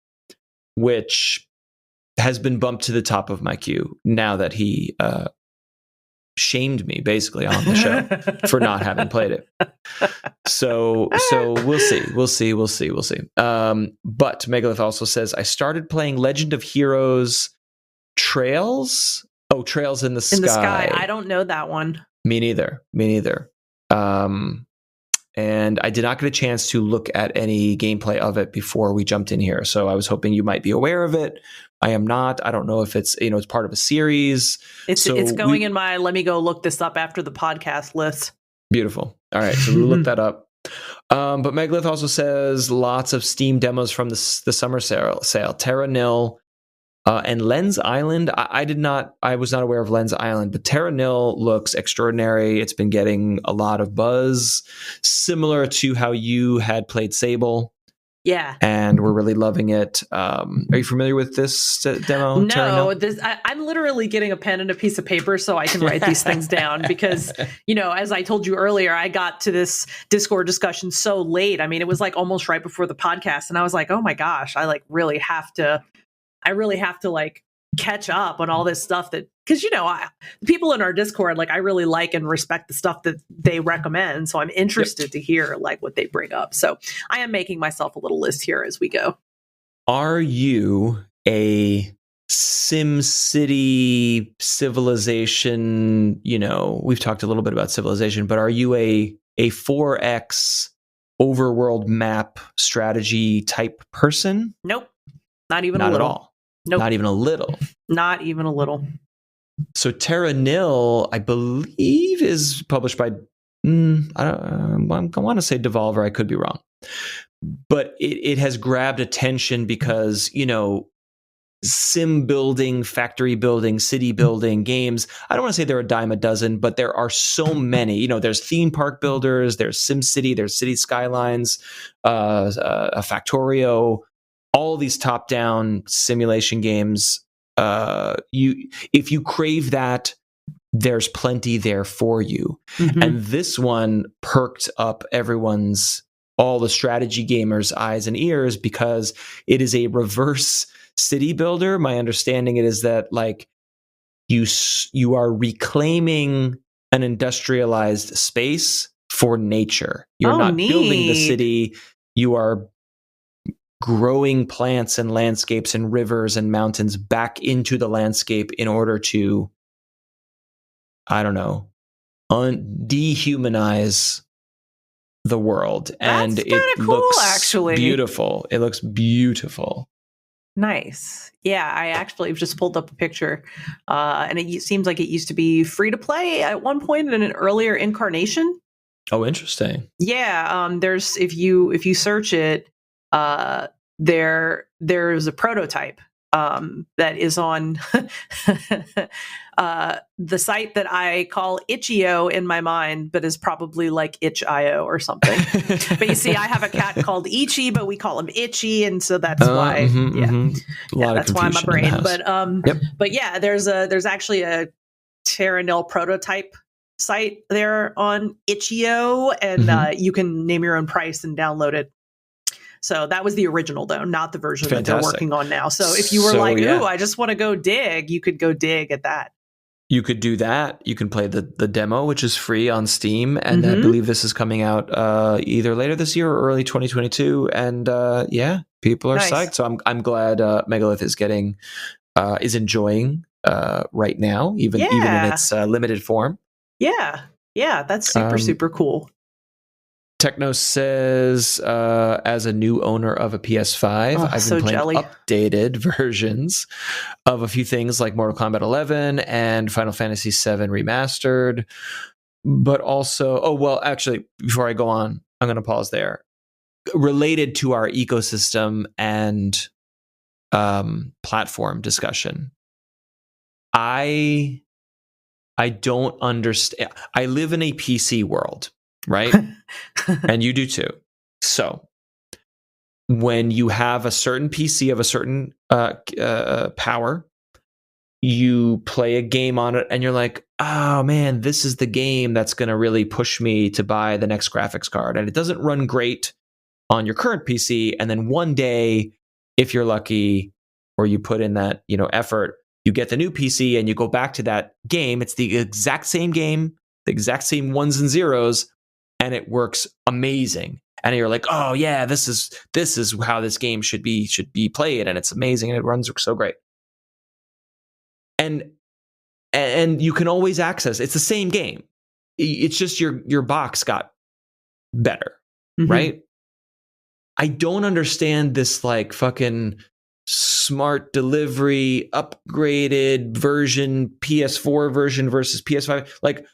which has been bumped to the top of my queue now that he shamed me basically on the show for not having played it. So we'll see. But Megalith also says, I started playing Legend of Heroes Trails. Oh, Trails in the Sky. In the Sky. I don't know that one. Me neither. And I did not get a chance to look at any gameplay of it before we jumped in here. So I was hoping you might be aware of it. I am not. I don't know if it's, it's part of a series. It's going in my, let me go look this up after the podcast list. Beautiful. All right. So we'll look that up. But Megalith also says lots of Steam demos from the summer sale. Terra Nil and Lens Island. I was not aware of Lens Island, but Terra Nil looks extraordinary. It's been getting a lot of buzz, similar to how you had played Sable. Yeah. And we're really loving it. Are you familiar with this demo? No, I'm literally getting a pen and a piece of paper so I can write these things down because, as I told you earlier, I got to this Discord discussion so late. I mean, it was like almost right before the podcast. And I was like, oh my gosh, I really have to like catch up on all this stuff because the people in our Discord, like I really like and respect the stuff that they recommend, so I'm interested to hear like what they bring up. So I am making myself a little list here as we go. Are you a Sim City Civilization, we've talked a little bit about Civilization, but are you a 4X overworld map strategy type person? Nope. Not even a Not at little. all. Nope. Not even a little. Not even a little. So Terra Nil, I believe, is published by, I want to say Devolver. I could be wrong. But it has grabbed attention because, sim building, factory building, city building games. I don't want to say they're a dime a dozen, but there are so many. There's theme park builders, there's Sim City, there's City Skylines, a Factorio, all these top-down simulation games. If you crave that, there's plenty there for you. Mm-hmm. And this one perked up all the strategy gamers' eyes and ears because it is a reverse city builder. My understanding it is that like you are reclaiming an industrialized space for nature. You're not building the city. You are growing plants and landscapes and rivers and mountains back into the landscape in order to, I don't know, dehumanize the world. And it cool, looks actually beautiful. It looks beautiful. Nice. Yeah, I actually just pulled up a picture, and it seems like it used to be free to play at one point in an earlier incarnation. Oh, interesting. Yeah, there's if you search it, there's a prototype that is on the site that I call Itch.io in my mind, but is probably like Itch.io or something. But you see, I have a cat called Ichi, but we call him Itchy, and so that's why. That's why my brain. But yeah, there's actually a Terra Nil prototype site there on Itch.io, and you can name your own price and download it. So that was the original, though, not the version that they're working on now. So if you were ooh, I just want to go dig, you could go dig at that. You could do that. You can play the demo, which is free on Steam. And I believe this is coming out either later this year or early 2022. And people are psyched. So I'm glad Megalith is enjoying right now, even in its limited form. Yeah. That's super cool. Techno says, as a new owner of a PS5, I've been playing updated versions of a few things like Mortal Kombat 11 and Final Fantasy 7 Remastered. But also, actually, before I go on, I'm going to pause there. Related to our ecosystem and platform discussion, I don't understand. I live in a PC world. Right? And you do too. So when you have a certain PC of a certain power, you play a game on it and you're like, oh man, this is the game that's going to really push me to buy the next graphics card. And it doesn't run great on your current PC. And then one day, if you're lucky or you put in that, effort, you get the new PC and you go back to that game. It's the exact same game, the exact same ones and zeros, and it works amazing. And you're like, oh yeah, this is how this game should be played, and it's amazing, and it runs so great. And you can always access. It's the same game. It's just your box got better, right? I don't understand this like fucking smart delivery upgraded version, PS4 version versus PS5. Like,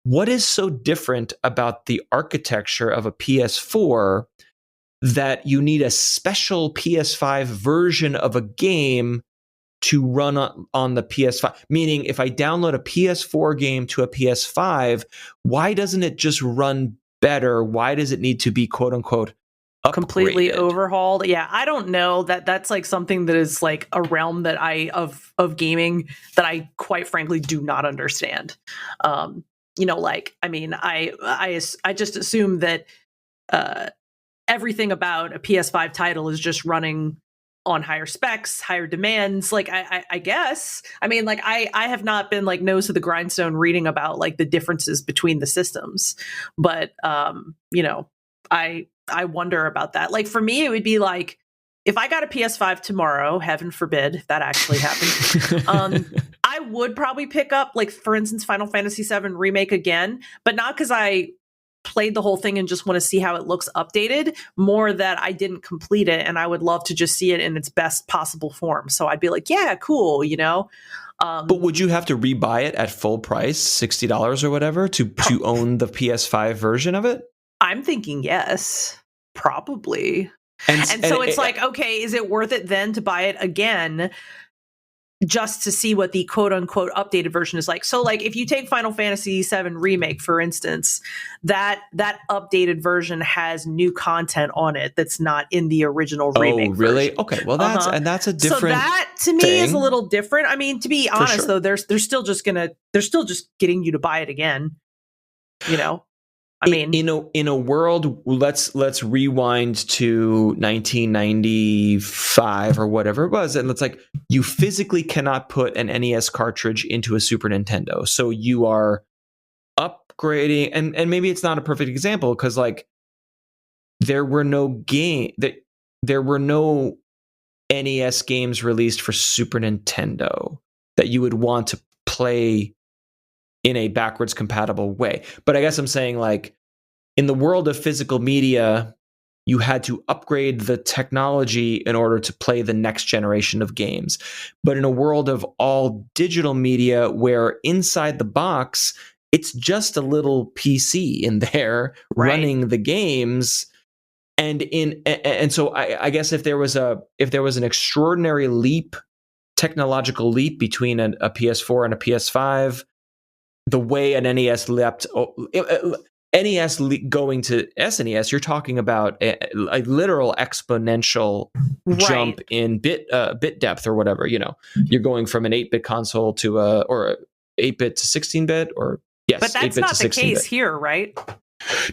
what is so different about the architecture of a PS4 that you need a special PS5 version of a game to run on the PS5? Meaning, if I download a PS4 game to a PS5, why doesn't it just run better? Why does it need to be quote unquote upgraded? Completely overhauled? Yeah, I don't know. That's like something that is like a realm that of gaming that I quite frankly do not understand. I just assume that everything about a PS5 title is just running on higher specs, higher demands. Like, I guess. I mean, like, I have not been like nose to the grindstone reading about like the differences between the systems, but I wonder about that. Like, for me, it would be like if I got a PS5 tomorrow, heaven forbid if that actually happened, I would probably pick up, like, for instance, Final Fantasy VII Remake again, but not because I played the whole thing and just want to see how it looks updated, more that I didn't complete it and I would love to just see it in its best possible form. So I'd be like, yeah, cool, you know? But would you have to rebuy it at full price, $60 or whatever, to own the PS5 version of it? I'm thinking yes, probably. And so it's like, okay, is it worth it then to buy it again just to see what the quote unquote updated version is like? So, like, if you take Final Fantasy VII Remake, for instance, that updated version has new content on it that's not in the original remake. Oh, really? Version. Okay. Well, that's a different. So that to me thing. is a little different. I mean, to be honest, sure. though, they're still just getting you to buy it again. You know. I mean, in a world, let's rewind to 1995 or whatever it was, and it's like you physically cannot put an NES cartridge into a Super Nintendo, so you are upgrading, and maybe it's not a perfect example because like there were no NES games released for Super Nintendo that you would want to play in a backwards compatible way. But I guess I'm saying, like, in the world of physical media, you had to upgrade the technology in order to play the next generation of games. But in a world of all digital media, where inside the box, it's just a little PC in there running the games. And so I guess if there was an extraordinary technological leap between a PS4 and a PS5, the way an NES leapt, NES going to SNES, you're talking about a literal exponential jump in bit depth or whatever. You know, you're going from an 8-bit console to a 8-bit to 16-bit, or yes, but that's not the case here, right?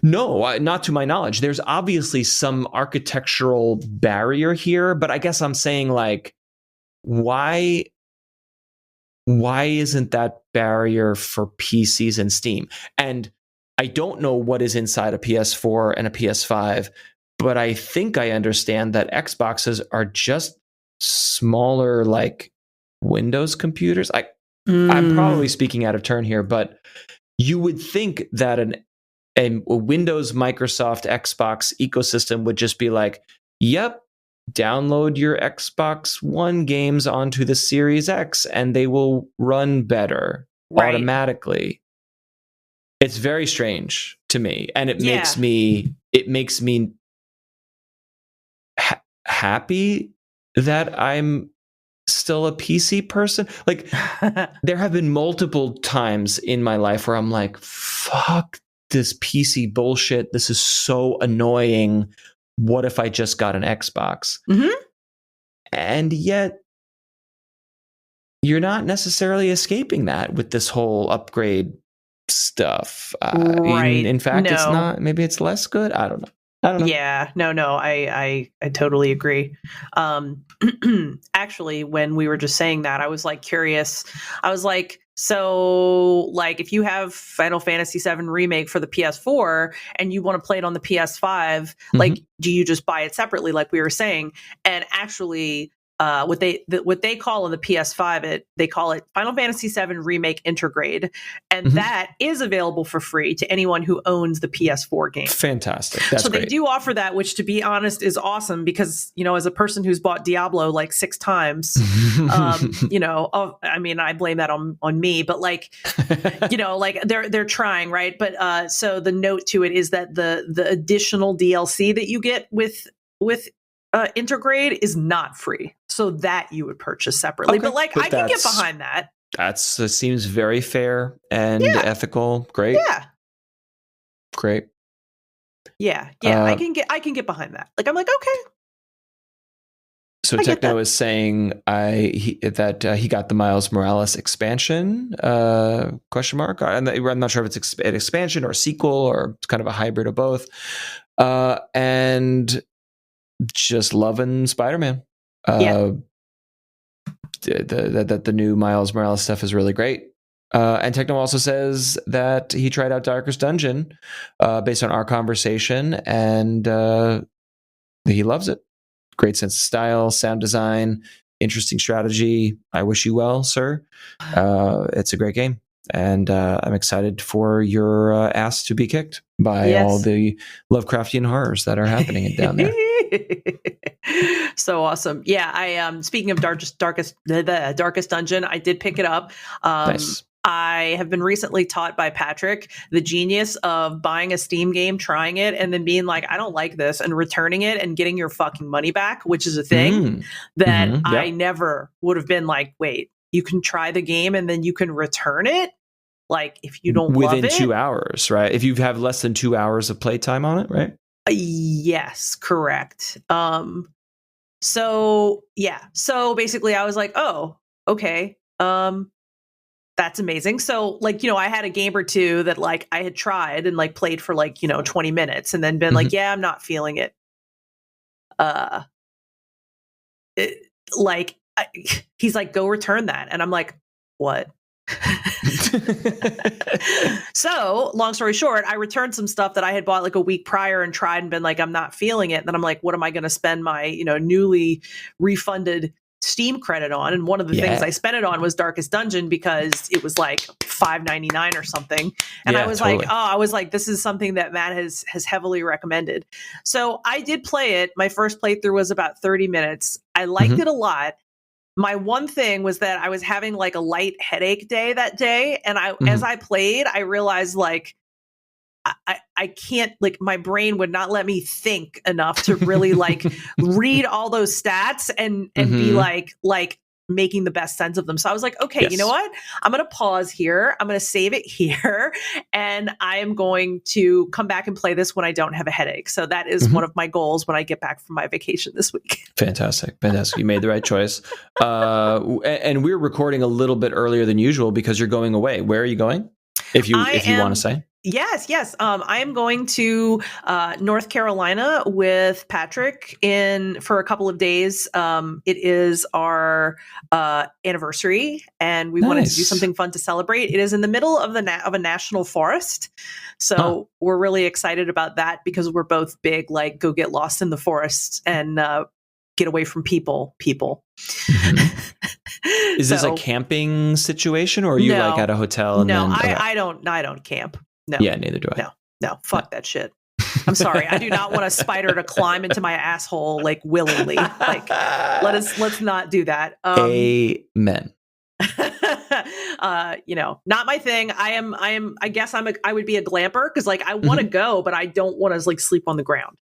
No, not to my knowledge. There's obviously some architectural barrier here, but I guess I'm saying, like, why isn't that barrier for PCs and Steam? And I don't know what is inside a PS4 and a PS5, but I think I understand that Xboxes are just smaller, like Windows computers. I'm probably speaking out of turn here, but you would think that a Windows, Microsoft, Xbox ecosystem would just be like, yep, download your Xbox One games onto the Series X and they will run better automatically. It's very strange to me, and it makes me happy that I'm still a PC person. Like, there have been multiple times in my life where I'm like, fuck this PC bullshit. This is so annoying. What if I just got an Xbox? Mm-hmm. And yet you're not necessarily escaping that with this whole upgrade stuff. In fact, it's not. Maybe it's less good. I don't know. Yeah, no, I totally agree. Actually, when we were just saying that, I was like curious. I was like, so, like, if you have Final Fantasy VII Remake for the PS4 and you want to play it on the PS5, like, do you just buy it separately, like we were saying? And actually, what they call on the PS5, they call it Final Fantasy VII Remake Intergrade, and that is available for free to anyone who owns the PS4 game. Fantastic. That's so great. They do offer that, which, to be honest, is awesome because, you know, as a person who's bought Diablo like 6 times, you know, I mean, I blame that on me, but, like, you know, like they're trying, right? But so the note to it is that the additional DLC that you get with Intergrade is not free, so that you would purchase separately. Okay, but I can get behind that. That seems very fair and ethical. Great. Yeah. Great. Yeah. I can get behind that. Like, I'm like, okay. So Techno is saying he got the Miles Morales expansion? Question mark. I'm not sure if it's an expansion or a sequel or it's kind of a hybrid of both. And just loving Spider-Man. The new Miles Morales stuff is really great. And Techno also says that he tried out Darkest Dungeon based on our conversation, and he loves it. great sense of style, sound design, interesting strategy. I wish you well, sir. It's a great game. And I'm excited for your ass to be kicked by all the Lovecraftian horrors that are happening down there. So awesome. Yeah, I speaking of the Darkest Dungeon, I did pick it up. Nice. I have been recently taught by Patrick the genius of buying a Steam game, trying it, and then being like, I don't like this, and returning it and getting your fucking money back, which is a thing that I never would have been like, wait, you can try the game and then you can return it? Like, if you don't love it? Within 2 hours, right? If you have less than 2 hours of playtime on it, right? Yes, correct. So basically I was like, oh, okay. That's amazing. So like, I had a game or two that like I had tried and like played for like, 20 minutes and then been like, yeah, I'm not feeling it. He's like, go return that. And I'm like, what? So long story short, I returned some stuff that I had bought like a week prior and tried and been like, I'm not feeling it. And then I'm like, what am I going to spend my, newly refunded Steam credit on? And one of the things I spent it on was Darkest Dungeon because it was like $5.99 or something. And I was like, this is something that Matt has heavily recommended. So I did play it. My first playthrough was about 30 minutes. I liked it a lot. My one thing was that I was having like a light headache day that day. And as I played, I realized like, I can't, like, my brain would not let me think enough to really like read all those stats and be like making the best sense of them. So I was like, okay, you know what? I'm going to pause here. I'm going to save it here. And I am going to come back and play this when I don't have a headache. So that is one of my goals when I get back from my vacation this week. Fantastic. You made the right choice. And we're recording a little bit earlier than usual because you're going away. Where are you going? If you want to say. Yes. I am going to North Carolina with Patrick for a couple of days. It is our anniversary, and we wanted to do something fun to celebrate. It is in the middle of a national forest, so we're really excited about that because we're both big, like, go get lost in the forest and get away from people. Is this a camping situation, or are you like at a hotel? I don't camp. No. Yeah, neither do I. No, fuck that shit. I'm sorry. I do not want a spider to climb into my asshole like willingly. Like, let's not do that. Amen. Not my thing. I guess I would be a glamper because like I want to go, but I don't want to like sleep on the ground.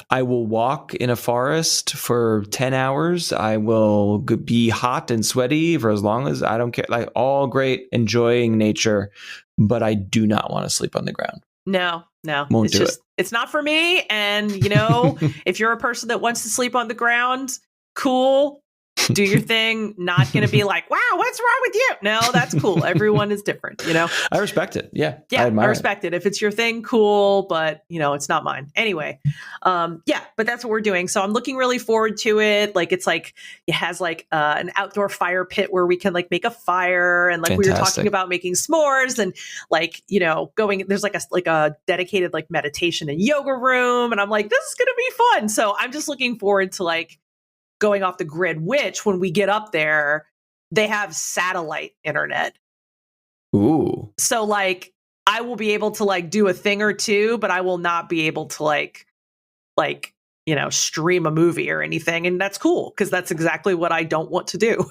I will walk in a forest for 10 hours. I will be hot and sweaty for as long as I don't care. Like, all great, enjoying nature, but I do not want to sleep on the ground. No. Won't do it. It's not for me. And, if you're a person that wants to sleep on the ground, cool. Do your thing. Not going to be like, wow, what's wrong with you? No, that's cool. Everyone is different, I respect it. Yeah. I respect it. If it's your thing, cool. But, it's not mine. Anyway. But that's what we're doing. So I'm looking really forward to it. Like, it's like, it has like an outdoor fire pit where we can like make a fire. And like we were talking about making s'mores and like, there's like a dedicated like meditation and yoga room. And I'm like, this is going to be fun. So I'm just looking forward to like going off the grid, which when we get up there, they have satellite internet. Ooh. So like I will be able to like do a thing or two, but I will not be able to like, stream a movie or anything. And that's cool because that's exactly what I don't want to do.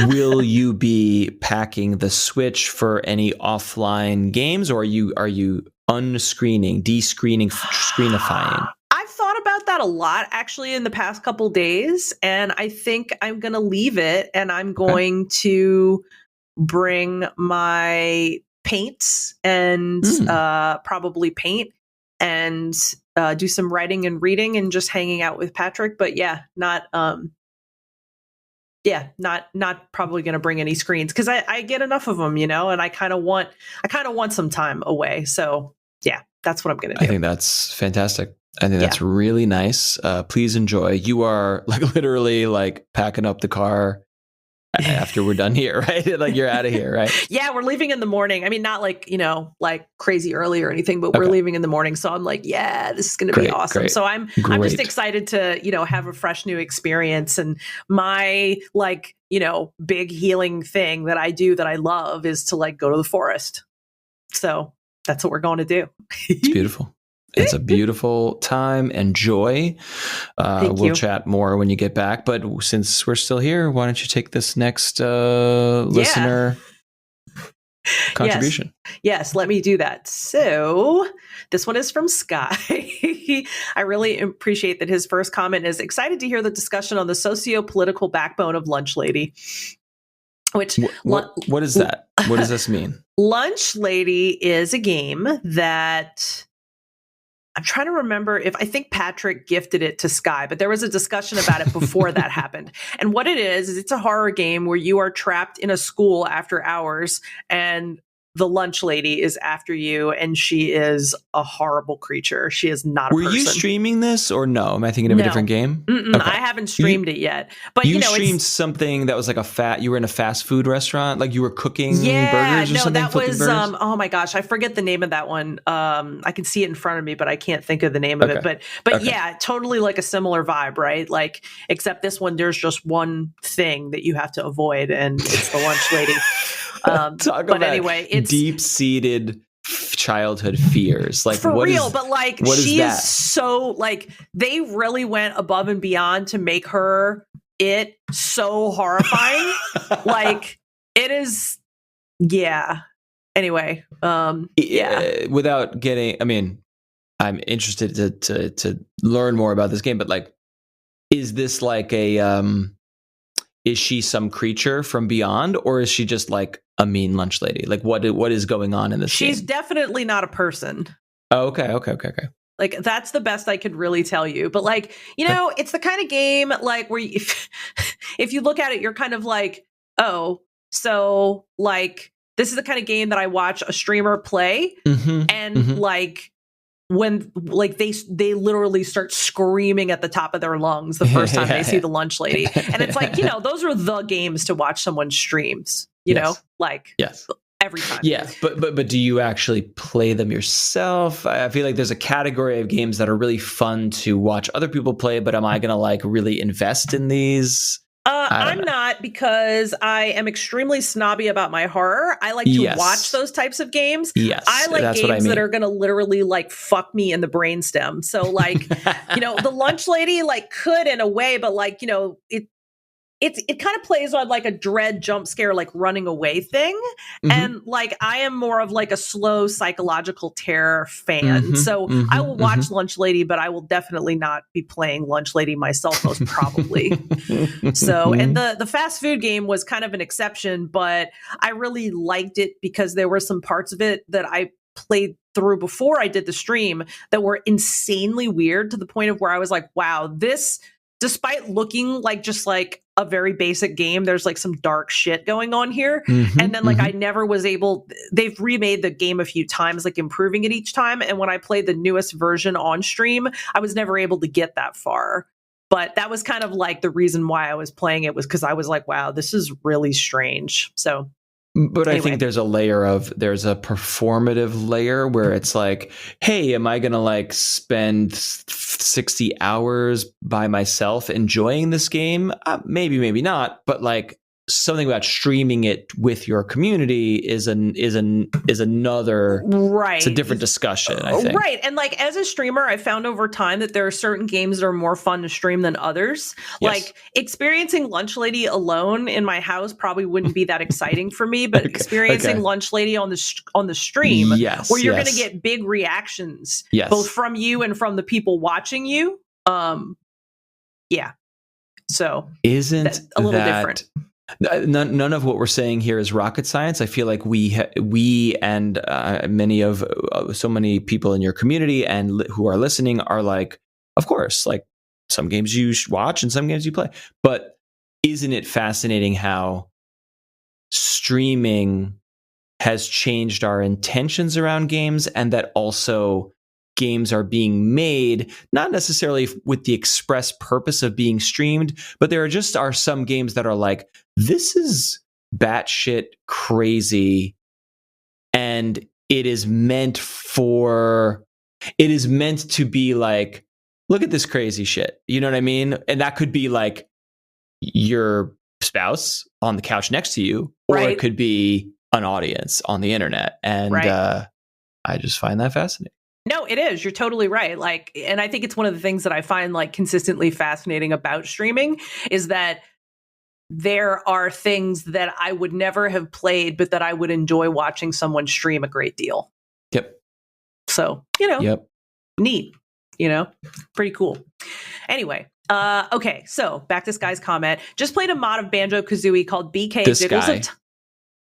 Will you be packing the Switch for any offline games, or are you unscreening, screenifying? I've thought about that a lot actually in the past couple days, and I think I'm going to leave it and I'm going to bring my paints and probably paint and do some writing and reading and just hanging out with Patrick. But not probably going to bring any screens because I get enough of them, and I kind of want some time away. So yeah, that's what I'm going to do. I think that's fantastic. I think that's really nice. Please enjoy. You are like literally like packing up the car after we're done here, right? Like you're out of here, right? Yeah, we're leaving in the morning. I mean, not like, like crazy early or anything, but we're leaving in the morning. So I'm like, yeah, this is going to be awesome. Great. So I'm just excited to, have a fresh new experience. And my big healing thing that I do that I love is to like go to the forest. So that's what we're going to do. It's beautiful. It's a beautiful time. Enjoy. We'll chat more when you get back. But since we're still here, why don't you take this next listener contribution? Yes, let me do that. So this one is from Sky. I really appreciate that his first comment is excited to hear the discussion on the socio-political backbone of Lunch Lady. Which what is that? What does this mean? Lunch Lady is a game that I'm trying to remember I think Patrick gifted it to Sky, but there was a discussion about it before that happened. And what it is it's a horror game where you are trapped in a school after hours and the lunch lady is after you, and she is a horrible creature. She is not a person. Were you streaming this or no? Am I thinking of a different game? Okay. I haven't streamed it yet. But you streamed something that was like you were in a fast food restaurant, like you were cooking burgers or something? That was oh my gosh, I forget the name of that one. I can see it in front of me, but I can't think of the name of it. But yeah, totally like a similar vibe, right? Like except this one there's just one thing that you have to avoid, and it's the lunch lady. But anyway, it's deep-seated childhood fears. Like for real, but like she is so like they really went above and beyond to make her so horrifying. Like it is, yeah. Anyway, without getting, I mean, I'm interested to learn more about this game, but like, is this like is she some creature from beyond, or is she just like a mean lunch lady? Like what is going on in this game? She's definitely not a person. Oh, okay. Like that's the best I could really tell you. But like, it's the kind of game like where if you look at it, you're kind of like, oh, so like this is the kind of game that I watch a streamer play and like when like they literally start screaming at the top of their lungs the first time they see the lunch lady. And it's like, those are the games to watch someone streams, like every time. Yeah. But do you actually play them yourself? I feel like there's a category of games that are really fun to watch other people play, but am I going to like really invest in these? I'm not, because I am extremely snobby about my horror. I like to watch those types of games. Yes, I like games that are going to literally like fuck me in the brainstem. So like, the lunch lady like could in a way, but like, it kind of plays on like a dread jump scare, like running away thing. And like, I am more of like a slow psychological terror fan. So I will watch Lunch Lady, but I will definitely not be playing Lunch Lady myself, most probably. So, and the fast food game was kind of an exception, but I really liked it because there were some parts of it that I played through before I did the stream that were insanely weird, to the point of where I was like, wow, this, despite looking like just like a very basic game, there's like some dark shit going on here. And then like I never was able, they've remade the game a few times, like improving it each time. And when I played the newest version on stream, I was never able to get that far. But that was kind of like the reason why I was playing it, was because I was like, wow, this is really strange. So but anyway. I think there's a performative layer where it's like, hey, am I going to like spend 60 hours by myself enjoying this game? Maybe, maybe not. But like something about streaming it with your community is another, right. It's a different discussion, I think. Right. And like as a streamer, I found over time that there are certain games that are more fun to stream than others. Yes. Like experiencing Lunch Lady alone in my house probably wouldn't be that exciting for me, but experiencing Lunch Lady on the stream, where you're going to get big reactions, both from you and from the people watching you. So isn't a little different. None of what we're saying here is rocket science. I feel like we and many of so many people in your community and who are listening are like, of course, like some games you watch and some games you play. But isn't it fascinating how streaming has changed our intentions around games, and that also games are being made, not necessarily with the express purpose of being streamed, but there are some games that are like, this is batshit crazy, and it is meant to be like, look at this crazy shit. You know what I mean? And that could be like your spouse on the couch next to you, or it could be an audience on the internet. And I just find that fascinating. No, it is. You're totally right. Like, and I think it's one of the things that I find like consistently fascinating about streaming is that there are things that I would never have played, but that I would enjoy watching someone stream a great deal. Yep. So, neat, pretty cool. Anyway, okay. So back to Sky's comment. Just played a mod of Banjo-Kazooie called BK This Jiggles guy. of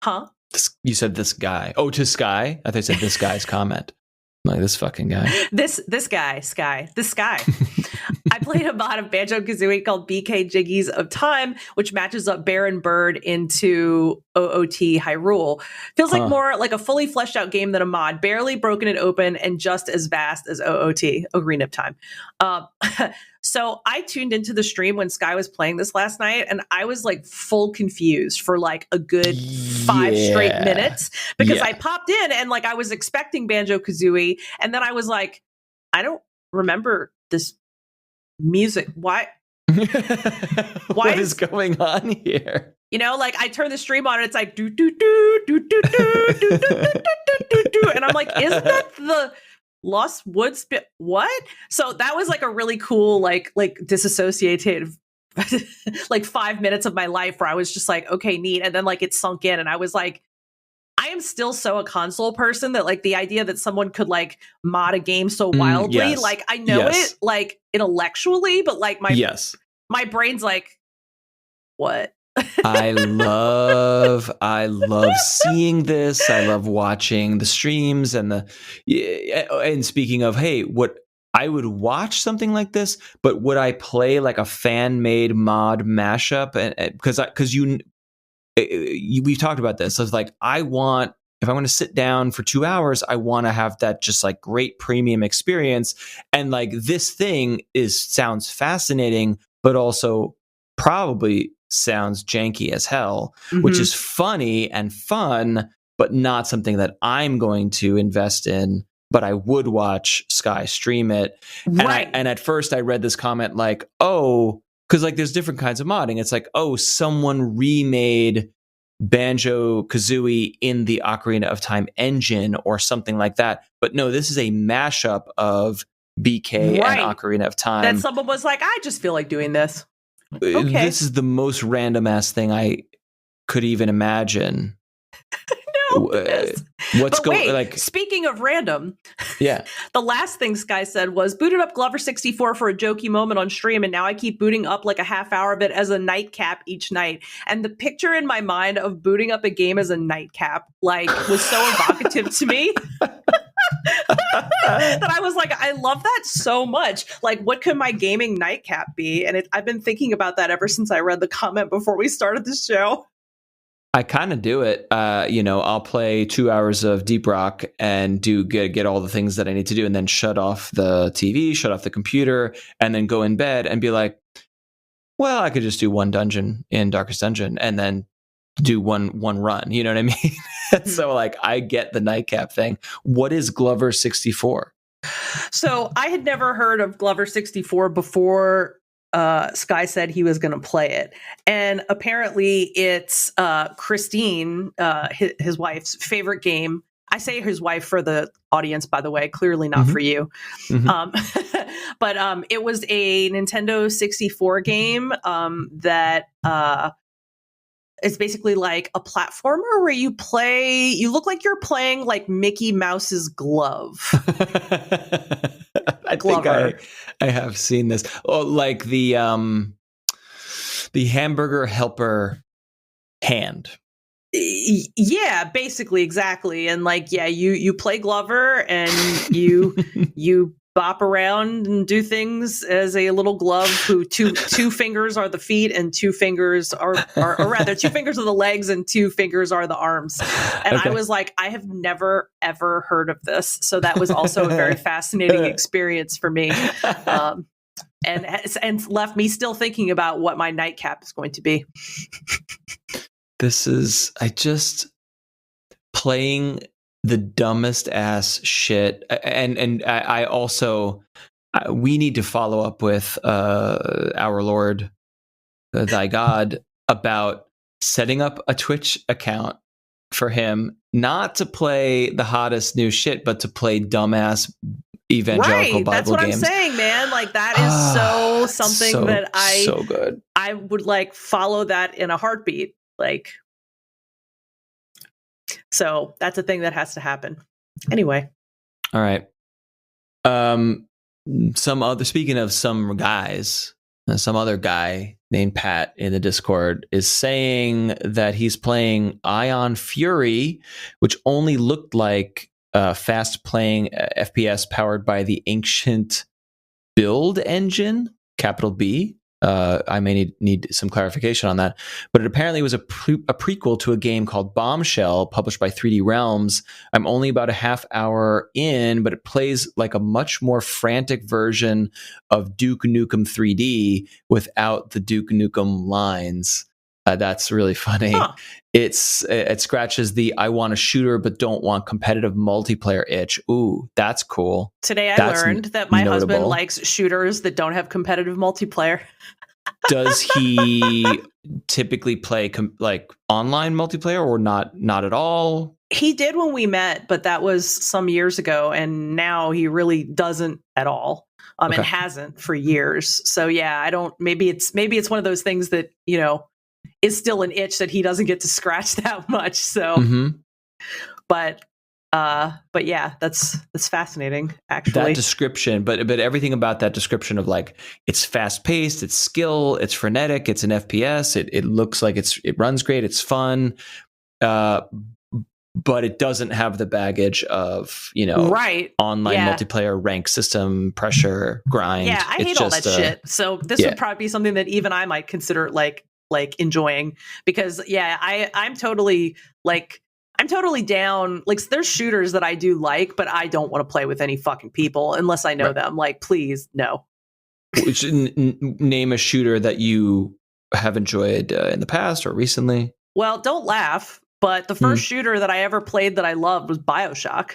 Huh? You said this guy. Oh, to Sky? I thought you said this guy's comment. I'm like, this fucking guy. This guy, Sky. This guy. I played a mod of Banjo-Kazooie called BK Jiggies of Time, which matches up Bear and Bird into OOT Hyrule. Feels like more like a fully fleshed out game than a mod, barely broken and open, and just as vast as OOT, Ocarina of Time. So I tuned into the stream when Sky was playing this last night, and I was like full confused for like a good 5 straight minutes because I popped in and like I was expecting Banjo-Kazooie, and then I was like, I don't remember this music. Why what is going on here? Like I turn the stream on and it's like do do do do do do do do do do, and I'm like, isn't that the Lost Woods what? So that was like a really cool like disassociated like 5 minutes of my life where I was just like, okay, neat, and then like it sunk in, and I was like, I am still so a console person that like the idea that someone could like mod a game so wildly, like I know it like intellectually, but like my brain's like, what? I love seeing this. I love watching the streams and speaking of, hey, what I would watch something like this, but would I play like a fan-made mod mashup? And because we've talked about this. I was like, if I want to sit down for 2 hours, I want to have that just like great premium experience. And like this thing sounds fascinating, but also probably sounds janky as hell, which is funny and fun, but not something that I'm going to invest in. But I would watch Sky stream it. Right. And at first I read this comment like, oh, because like there's different kinds of modding. It's like, oh, someone remade Banjo-Kazooie in the Ocarina of Time engine or something like that. But no, this is a mashup of BK and Ocarina of Time. Then someone was like, I just feel like doing this. Okay. This is the most random ass thing I could even imagine. What's going like? Speaking of random, yeah, the last thing Sky said was booted up Glover 64 for a jokey moment on stream, and now I keep booting up like a half hour of it as a nightcap each night. And the picture in my mind of booting up a game as a nightcap like was so evocative to me. That I was like, I love that so much. Like, what could my gaming nightcap be? And I've been thinking about that ever since I read the comment before we started the show. I kind of do it. I'll play 2 hours of Deep Rock and get all the things that I need to do, and then shut off the TV, shut off the computer, and then go in bed and be like, well, I could just do one dungeon in Darkest Dungeon and then do one run. You know what I mean? So like I get the nightcap thing. What is Glover 64? So I had never heard of Glover 64 before Sky said he was going to play it. And apparently it's Christine, his wife's favorite game. I say his wife for the audience, by the way, clearly not for you. But it was a Nintendo 64 game that it's basically like a platformer where you look like you're playing like Mickey Mouse's glove. I think I have seen this. Oh, like the hamburger helper hand. Yeah, basically, exactly. And like, yeah, you play Glover and you bop around and do things as a little glove who two fingers are the feet and 2 fingers are or rather 2 fingers are the legs and 2 fingers are the arms. And Okay. I was like, I have never ever heard of this. So that was also a very fascinating experience for me. And left me still thinking about what my nightcap is going to be. I just playing the dumbest ass shit, and I also we need to follow up with our Lord, thy God, about setting up a Twitch account for him, not to play the hottest new shit, but to play dumbass evangelical Bible that's what games. I'm saying, man. Like that is something that so good. I would like follow that in a heartbeat. Like, so that's a thing that has to happen. Anyway. All right. Speaking of some guys, some other guy named Pat in the Discord is saying that he's playing Ion Fury, which only looked like fast playing FPS powered by the ancient build engine, capital B. I may need some clarification on that, but it apparently was a prequel to a game called Bombshell, published by 3D Realms. I'm only about a half hour in, but it plays like a much more frantic version of Duke Nukem 3D without the Duke Nukem lines. That's really funny. Huh. It scratches the I want a shooter but don't want competitive multiplayer itch. Ooh, that's cool. Today I learned that my husband likes shooters that don't have competitive multiplayer. Does he typically play like online multiplayer or not at all? He did when we met, but that was some years ago, and now he really doesn't at all. And hasn't for years. So yeah, I don't. Maybe it's one of those things that is still an itch that he doesn't get to scratch that much. So, but yeah, that's fascinating actually. That description, but everything about that description of like, it's fast paced, it's skill, it's frenetic, it's an FPS. It looks like it runs great. It's fun. But it doesn't have the baggage of, online multiplayer rank system, pressure, grind. Yeah, I hate all that shit. So this would probably be something that even I might consider like enjoying, because I'm totally down. Like there's shooters that I do like, but I don't want to play with any fucking people unless I know them. Like, please, no. Name a shooter that you have enjoyed in the past or recently. Well, don't laugh, but the first shooter that I ever played that I loved was BioShock.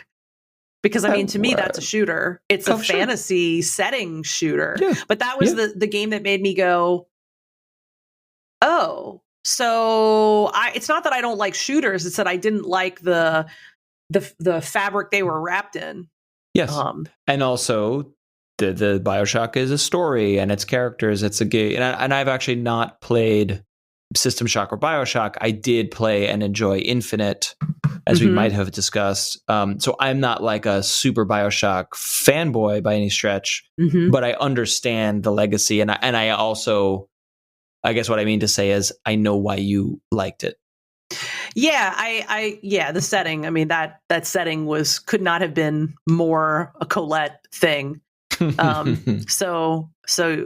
Because, I mean, to me, that's a shooter. It's a fantasy setting shooter. Yeah. But that was the game that made me go, oh, so it's not that I don't like shooters. It's that I didn't like the fabric they were wrapped in. Yes. And also the BioShock is a story and its characters. It's a game. And I've actually not played System Shock or BioShock. I did play and enjoy Infinite, as we might have discussed. So I'm not like a super BioShock fanboy by any stretch, but I understand the legacy. And I also, I guess what I mean to say is I know why you liked it. Yeah, the setting. I mean, that setting could not have been more a Colette thing. So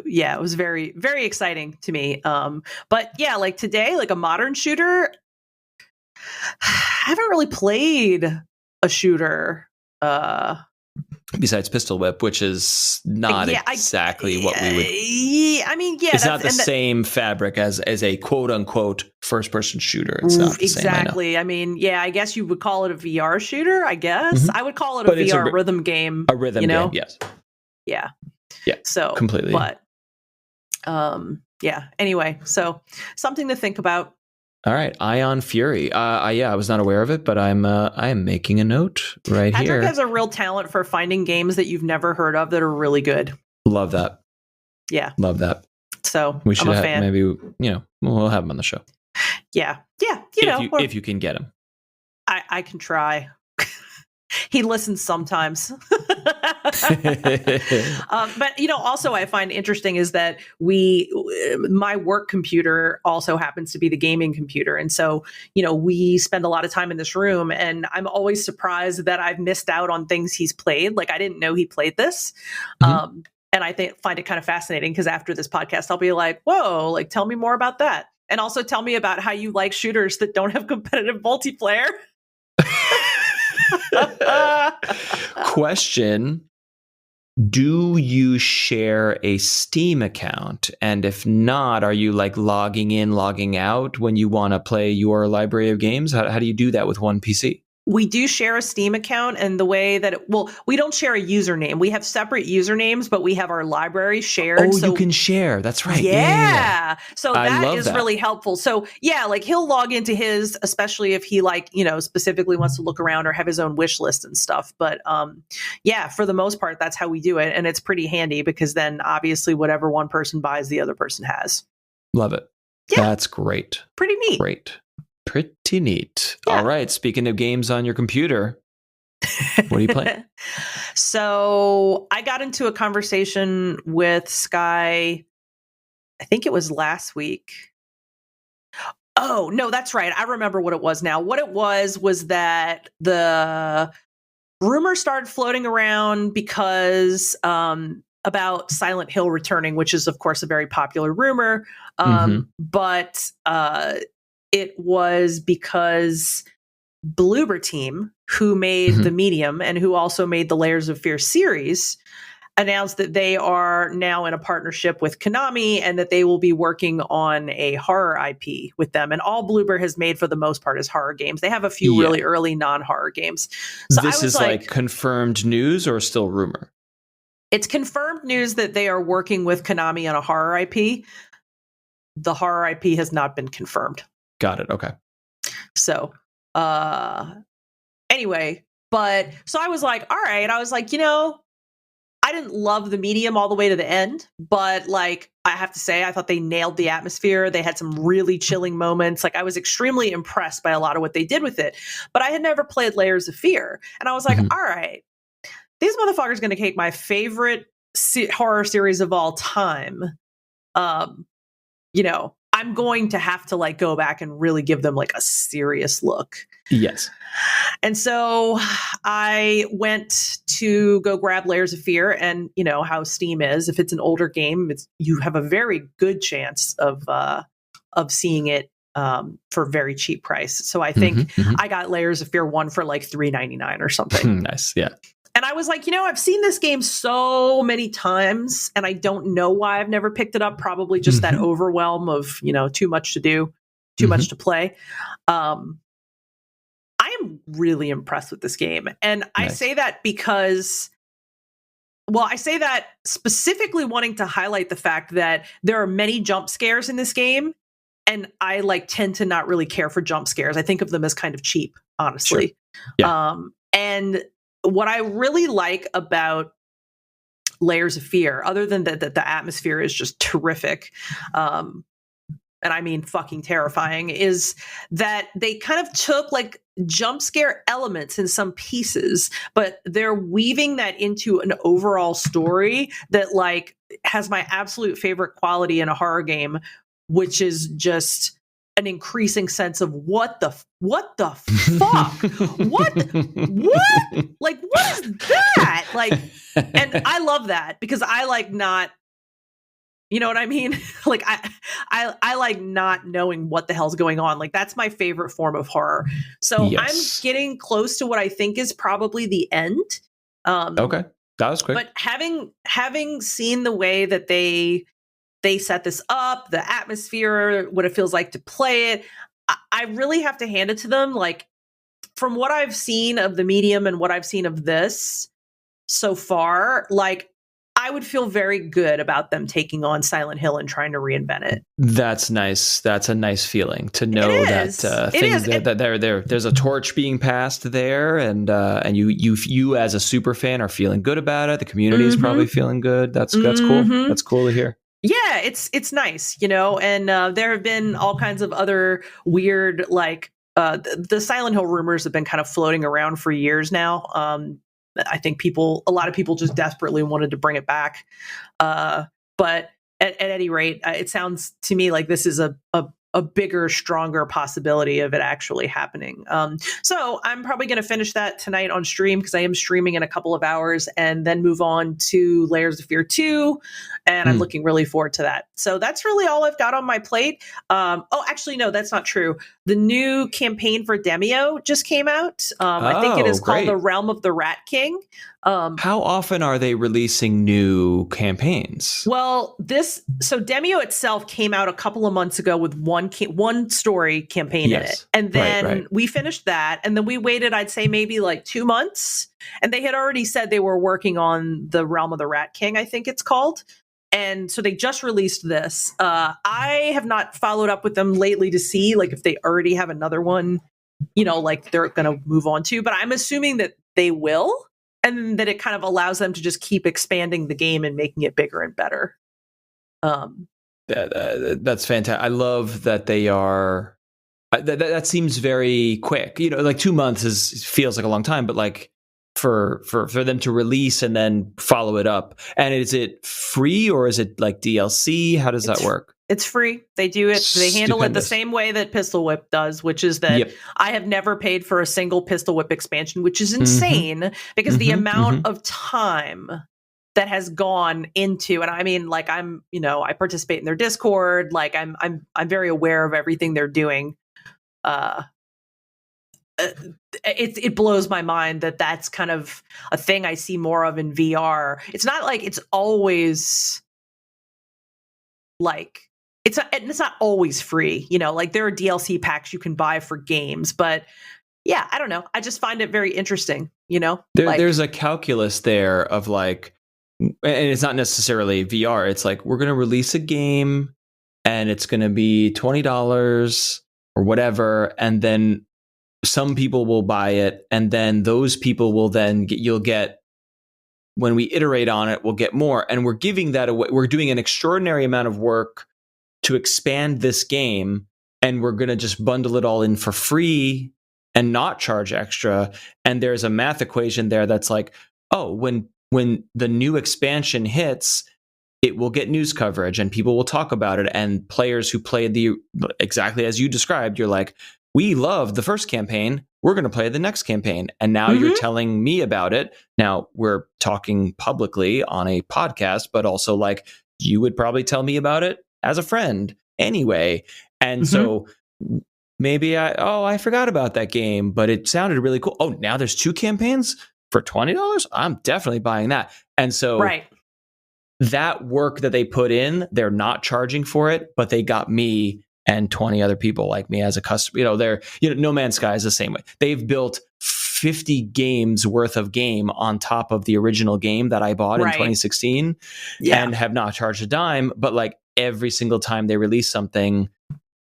yeah, it was very, very exciting to me. But yeah, like today, like a modern shooter, I haven't really played a shooter. Besides Pistol Whip, which is not exactly what we would. I mean, yeah, it's not the same fabric as a quote unquote first person shooter. It's not the exactly. Same, I mean, yeah, I guess you would call it a VR shooter. I guess I would call it a VR rhythm game. A rhythm game, yes. Yeah. Yeah. So completely. But yeah. Anyway, so something to think about. All right, Ion Fury. I was not aware of it, but I am making a note right Patrick here. Patrick has a real talent for finding games that you've never heard of that are really good. Love that. Yeah, love that. So we should have maybe we'll have him on the show. Yeah. If you can get him, I can try. He listens sometimes. But, also I find interesting is that my work computer also happens to be the gaming computer. And so, we spend a lot of time in this room, and I'm always surprised that I've missed out on things he's played. Like, I didn't know he played this. Mm-hmm. And I find it kind of fascinating because after this podcast, I'll be like, whoa, like, tell me more about that. And also tell me about how you like shooters that don't have competitive multiplayer. Question. Do you share a Steam account? And if not, are you like logging in, logging out when you want to play your library of games? How do you do that with one PC? We do share a Steam account, and the way that we don't share a username. We have separate usernames, but we have our library shared. Oh, so you can share. That's right. Yeah. So that is really helpful. So yeah, like he'll log into his, especially if he specifically wants to look around or have his own wish list and stuff. But yeah, for the most part, that's how we do it. And it's pretty handy because then obviously whatever one person buys, the other person has. Love it. Yeah. That's great. Pretty neat. Great. Pretty neat. Yeah. All right. Speaking of games on your computer, what are you playing? So I got into a conversation with Sky, I think it was last week. Oh, no, that's right. I remember what it was now. What it was that the rumor started floating around because about Silent Hill returning, which is, of course, a very popular rumor. But it was because Bloober Team, who made The Medium and who also made the Layers of Fear series, announced that they are now in a partnership with Konami and that they will be working on a horror IP with them. And all Bloober has made for the most part is horror games. They have a few really early non-horror games. So this is like confirmed news or still rumor? It's confirmed news that they are working with Konami on a horror IP. The horror IP has not been confirmed. Got it. Okay. So, anyway, so I was like, all right. I was like, I didn't love The Medium all the way to the end, but like, I have to say, I thought they nailed the atmosphere. They had some really chilling moments. Like, I was extremely impressed by a lot of what they did with it, but I had never played Layers of Fear. And I was like, all right, these motherfuckers going to take my favorite horror series of all time. I'm going to have to like go back and really give them like a serious look. Yes. And so I went to go grab Layers of Fear, and how Steam is. If it's an older game, you have a very good chance of seeing it for a very cheap price. So I think I got Layers of Fear 1 for like $3.99 or something. Nice. Yeah. And I was like, I've seen this game so many times, and I don't know why I've never picked it up. Probably just that overwhelm of, too much to do, too much to play. I am really impressed with this game. And nice. I say that because, I say that specifically wanting to highlight the fact that there are many jump scares in this game. And I tend to not really care for jump scares. I think of them as kind of cheap, honestly. Sure. Yeah. And what I really like about Layers of Fear, other than that the atmosphere is just terrific, and I mean fucking terrifying, is that they kind of took like jump scare elements in some pieces, but they're weaving that into an overall story that like has my absolute favorite quality in a horror game, which is just an increasing sense of what the fuck? what? Like, what is that? Like, and I love that because I like not, you know what I mean? Like, I like not knowing what the hell's going on. Like, that's my favorite form of horror. So yes. I'm getting close to what I think is probably the end. Okay. That was quick. But having seen the way that they set this up, the atmosphere, what it feels like to play it, I really have to hand it to them. Like, from what I've seen of The Medium and what I've seen of this so far, like, I would feel very good about them taking on Silent Hill and trying to reinvent it. That's nice. That's a nice feeling to know that things that there's a torch being passed there, and you as a super fan are feeling good about it. The community is probably feeling good. That's cool. That's cool to hear. Yeah, it's nice, and there have been all kinds of other weird, like, the Silent Hill rumors have been kind of floating around for years now. I think a lot of people just desperately wanted to bring it back. But at any rate, it sounds to me like this is a bigger, stronger possibility of it actually happening. So I'm probably going to finish that tonight on stream, because I am streaming in a couple of hours, and then move on to Layers of Fear 2. And I'm looking really forward to that. So that's really all I've got on my plate. Actually, no, that's not true. The new campaign for Demio just came out. I think it is called The Realm of the Rat King. How often are they releasing new campaigns? Well, Demio itself came out a couple of months ago with one story campaign in it. And then we finished that. And then we waited, I'd say maybe like 2 months. And they had already said they were working on The Realm of the Rat King, I think it's called. And so they just released this. I have not followed up with them lately to see like if they already have another one, like they're going to move on to. But I'm assuming that they will. And that it kind of allows them to just keep expanding the game and making it bigger and better. That's fantastic. I love that they are. That seems very quick. Like 2 months feels like a long time, but like for them to release and then follow it up. And is it free or is it like DLC? How does that work? It's free. They do it. They handle it the same way that Pistol Whip does, which is that I have never paid for a single Pistol Whip expansion, which is insane because the amount of time that has gone into, and I mean, like I participate in their Discord, like I'm very aware of everything they're doing. It blows my mind that that's kind of a thing I see more of in VR. It's not like it's always like. It's not always free, like there are DLC packs you can buy for games, but yeah, I don't know. I just find it very interesting, There's a calculus there of like, and it's not necessarily VR. It's like, we're going to release a game and it's going to be $20 or whatever. And then some people will buy it. And then those people will then you'll get, when we iterate on it, we'll get more. And we're giving that away. We're doing an extraordinary amount of work to expand this game, and we're going to just bundle it all in for free and not charge extra. And there's a math equation there that's like, oh, when the new expansion hits, it will get news coverage and people will talk about it. And players who played exactly as you described, you're like, we love the first campaign. We're going to play the next campaign. And now you're telling me about it. Now we're talking publicly on a podcast, but also like you would probably tell me about it as a friend anyway. And so maybe I forgot about that game, but it sounded really cool. Oh, now there's 2 campaigns for $20. I'm definitely buying that. And so that work that they put in, they're not charging for it, but they got me and 20 other people like me as a customer. No Man's Sky is the same way. They've built 50 games worth of game on top of the original game that I bought in 2016 and have not charged a dime. But like every single time they release something,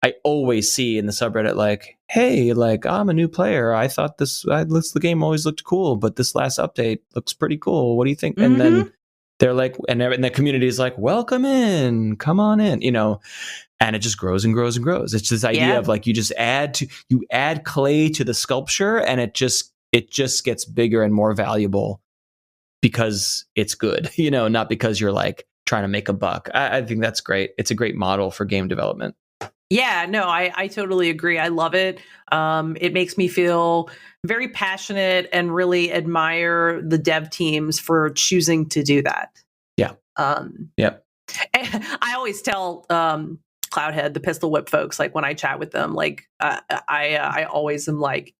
I always see in the subreddit like, hey, like I'm a new player. I thought the game always looked cool, but this last update looks pretty cool. What do you think? And then they're like, and the community is like, welcome in, come on in, and it just grows and grows and grows. It's this idea of like, you add clay to the sculpture and it just gets bigger and more valuable because it's good, not because you're like trying to make a buck. I think that's great. It's a great model for game development. Yeah, no, I totally agree. I love it. It makes me feel very passionate and really admire the dev teams for choosing to do that. Yeah. I always tell Cloudhead, the Pistol Whip folks, like when I chat with them, like I always am like,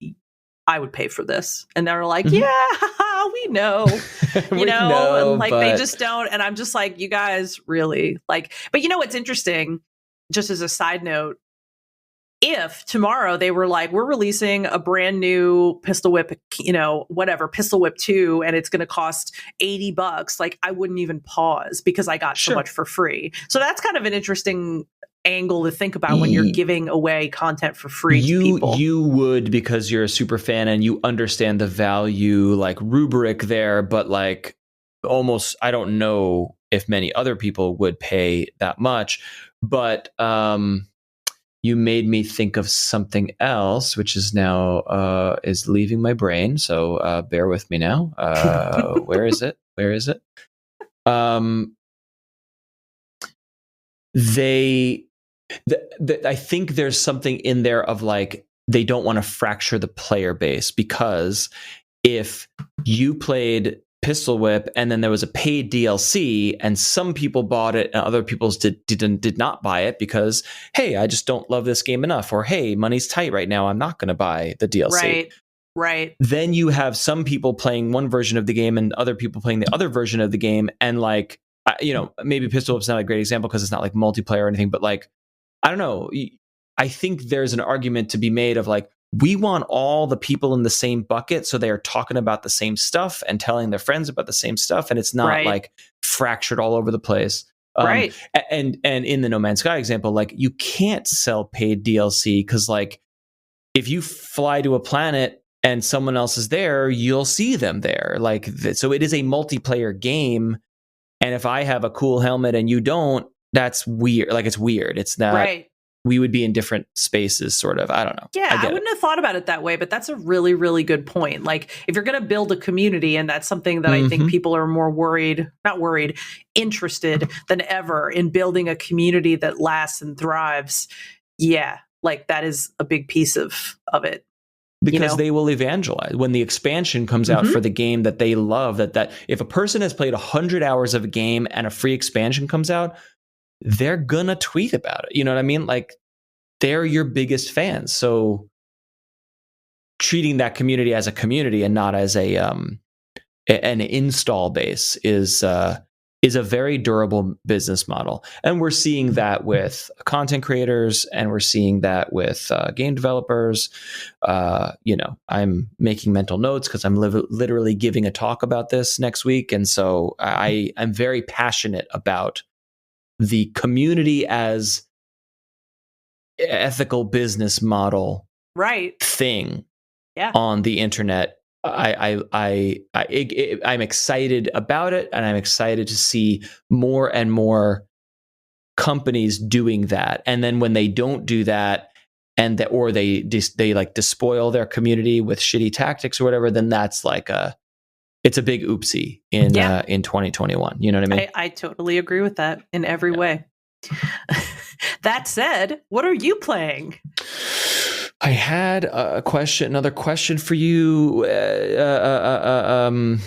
I would pay for this, and they're like, yeah, we know, know, and like they just don't, and I'm just like, you guys really like. But what's interesting, just as a side note, if tomorrow they were like, we're releasing a brand new Pistol Whip, Pistol Whip 2, and it's going to cost $80, like I wouldn't even pause because I got so much for free. So that's kind of an interesting angle to think about when you're giving away content for free to people. You would, because you're a super fan and you understand the value like rubric there, but like almost, I don't know if many other people would pay that much, but you made me think of something else, which is now is leaving my brain. So bear with me now. Where is it? Where is it? I think there's something in there of like they don't want to fracture the player base, because if you played Pistol Whip and then there was a paid DLC and some people bought it and other people did not buy it because, hey, I just don't love this game enough, or hey, money's tight right now, I'm not going to buy the DLC. Right. Then you have some people playing one version of the game and other people playing the other version of the game, and like, maybe Pistol Whip's not a great example because it's not like multiplayer or anything, but like, I don't know. I think there's an argument to be made of like, we want all the people in the same bucket so they are talking about the same stuff and telling their friends about the same stuff, and it's not like fractured all over the place. Right. And in the No Man's Sky example, like, you can't sell paid DLC because like if you fly to a planet and someone else is there, you'll see them there. Like, so it is a multiplayer game, and if I have a cool helmet and you don't, that's weird. Like, it's weird. It's not. Right. We would be in different spaces, sort of. I don't know. Yeah, I wouldn't have thought about it that way, but that's a really, really good point. Like, if you're going to build a community, and that's something that I think people are more interested than ever in building a community that lasts and thrives. Yeah, like that is a big piece of it. Because they will evangelize when the expansion comes out for the game that they love. That if a person has played 100 hours of a game and a free expansion comes out, they're gonna tweet about it. You know what I mean? Like, they're your biggest fans. So treating that community as a community and not as an install base is a very durable business model. And we're seeing that with content creators, and we're seeing that with game developers. I'm making mental notes because I'm literally giving a talk about this next week. And so I'm very passionate about the community as ethical business model thing on the internet. I'm excited about it, and I'm excited to see more and more companies doing that. And then when they don't do that, or they like despoil their community with shitty tactics or whatever, then that's like it's a big oopsie in 2021. You know what I mean? I totally agree with that in every way. That said, what are you playing? I had another question for you. The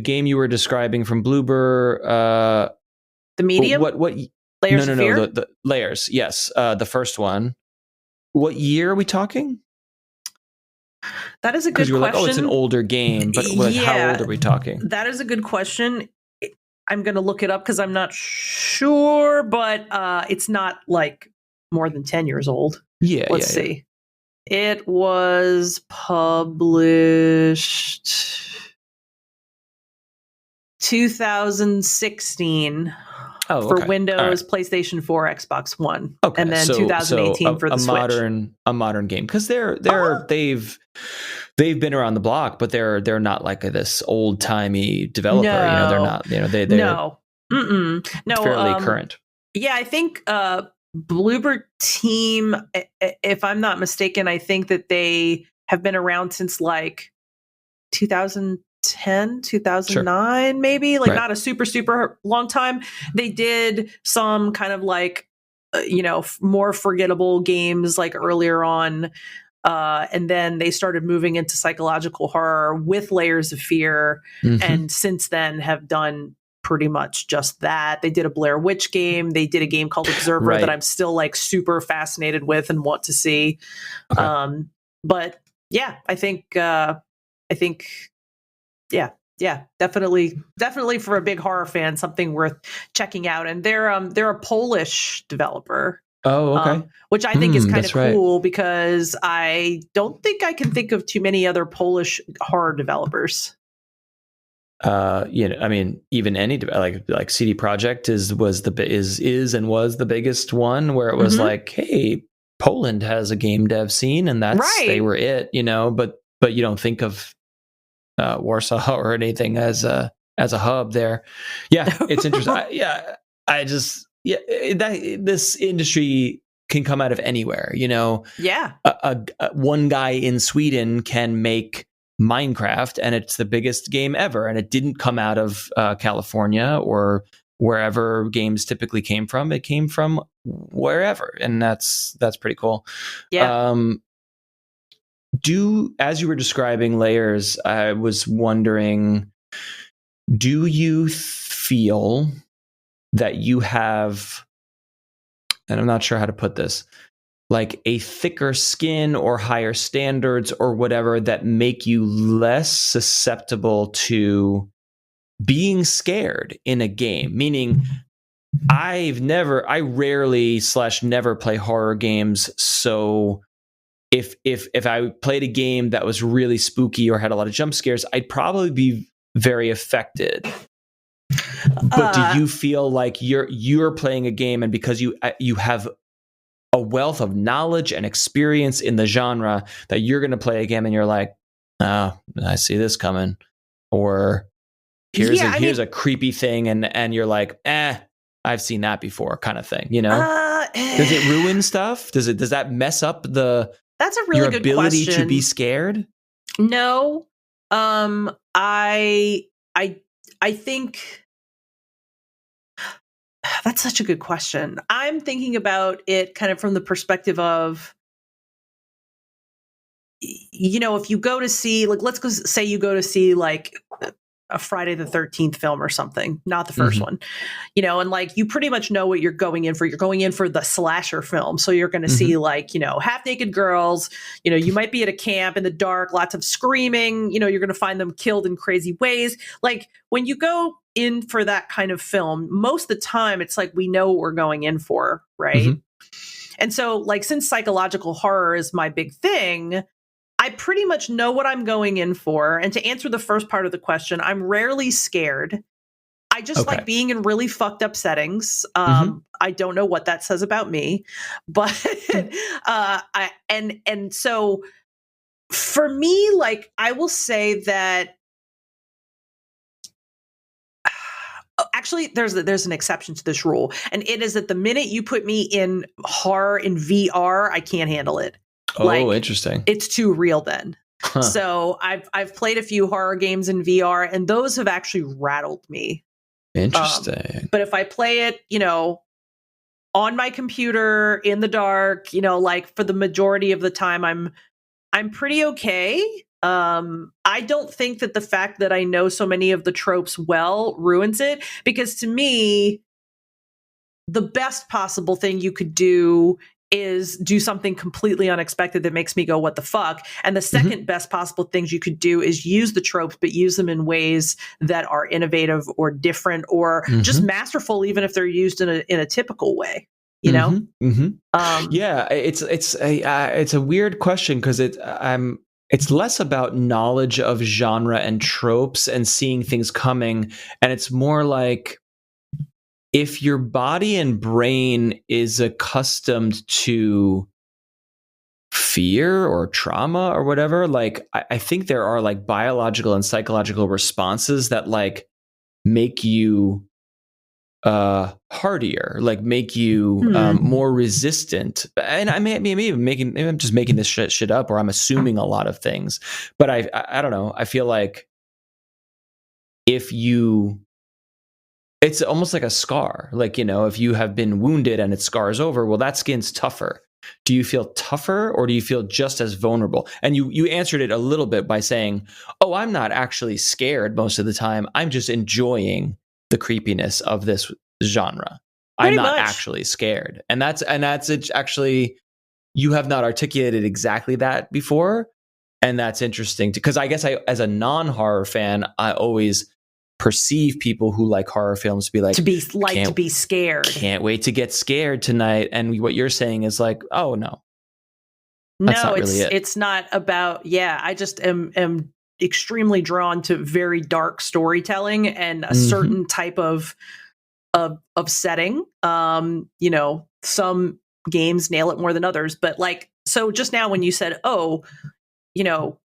game you were describing from Bloober. The Medium? What Layers of Fear? No, the Layers. Yes, the first one. What year are we talking? That is a good question. Because you're like, oh, it's an older game, but how old are we talking? That is a good question. I'm going to look it up because I'm not sure, but it's not like more than 10 years old. Let's see. It was published 2016 for Windows, PlayStation 4, Xbox One, and then 2018 for the Switch. A modern game, because they've been around the block, but they're not like this old timey developer. No. They're not. They're no, fairly current. Yeah, I think Bloober Team, if I'm not mistaken, I think that they have been around since like 2010, 2009, maybe, like not a super long time. They did some kind of like, more forgettable games like earlier on. And then they started moving into psychological horror with Layers of Fear. And since then have done pretty much just that. They did a Blair Witch game. They did a game called Observer that I'm still like super fascinated with and want to see. But yeah, I think, definitely for a big horror fan, something worth checking out. And they're a Polish developer. Oh, okay. Which I think is kind of cool because I don't think I can think of too many other Polish horror developers. I mean, even any like CD Projekt is and was the biggest one, where it was like, hey, Poland has a game dev scene, and they were it, but you don't think of Warsaw or anything as a hub there. Yeah, it's interesting. This industry can come out of anywhere. You know, Yeah. One guy in Sweden can make Minecraft, and it's the biggest game ever, and it didn't come out of California or wherever games typically came from. It came from wherever, and that's pretty cool. Yeah. As you were describing layers, I was wondering, do you feel that you have, and I'm not sure how to put this, like a thicker skin or higher standards or whatever that make you less susceptible to being scared in a game? Meaning, I rarely / never play horror games. So if I played a game that was really spooky or had a lot of jump scares, I'd probably be very affected. But do you feel like you're playing a game, and because you have a wealth of knowledge and experience in the genre, that you're going to play a game and you're like, oh, I see this coming, or here's a creepy thing, and you're like, I've seen that before, kind of thing, you know? Does it ruin stuff? Does that mess up that's a really your good ability question. to be scared? No. I think that's such a good question. I'm thinking about it kind of from the perspective of, you know, if you go to see, like, let's go say you go to see like a Friday the 13th film or something, not the first one, you know, and like you pretty much know what you're going in for. You're going in for the slasher film. So you're going to see like, you know, half naked girls, you know, you might be at a camp in the dark, lots of screaming, you know, you're going to find them killed in crazy ways. Like when you go in for that kind of film, most of the time it's like we know what we're going in for, right? And so like since psychological horror is my big thing, I pretty much know what I'm going in for. And to answer the first part of the question, I'm rarely scared. I just like being in really fucked up settings. I don't know what that says about me, but so for me, like I will say that actually there's an exception to this rule, and it is that the minute you put me in horror in VR, I can't handle it. Oh, like, interesting. It's too real then. So I've played a few horror games in VR, and those have actually rattled me. Interesting. But if I play it, you know, on my computer in the dark, you know, like for the majority of the time, I'm pretty okay. I don't think that the fact that I know so many of the tropes well ruins it, because to me, the best possible thing you could do is do something completely unexpected that makes me go, what the fuck? And the second best possible things you could do is use the tropes, but use them in ways that are innovative or different or just masterful, even if they're used in a typical way, you know? Yeah, it's a weird question, because it's less about knowledge of genre and tropes and seeing things coming, and it's more like, if your body and brain is accustomed to fear or trauma or whatever, like I think there are like biological and psychological responses that like make you hardier, like make you more resistant. And maybe I'm just making this shit up, or I'm assuming a lot of things, but I don't know. I feel like it's almost like a scar. Like, you know, if you have been wounded and it scars over, well, that skin's tougher. Do you feel tougher, or do you feel just as vulnerable? And you answered it a little bit by saying, oh, I'm not actually scared most of the time. I'm just enjoying the creepiness of this genre. I'm not actually scared. And that's actually, you have not articulated exactly that before. And that's interesting, because I guess as a non-horror fan, I always perceive people who like horror films to be scared. Can't wait to get scared tonight. And what you're saying is like, oh no. It's not about, I just am extremely drawn to very dark storytelling and a certain type of setting. You know, some games nail it more than others, but like, so just now when you said, oh, you know,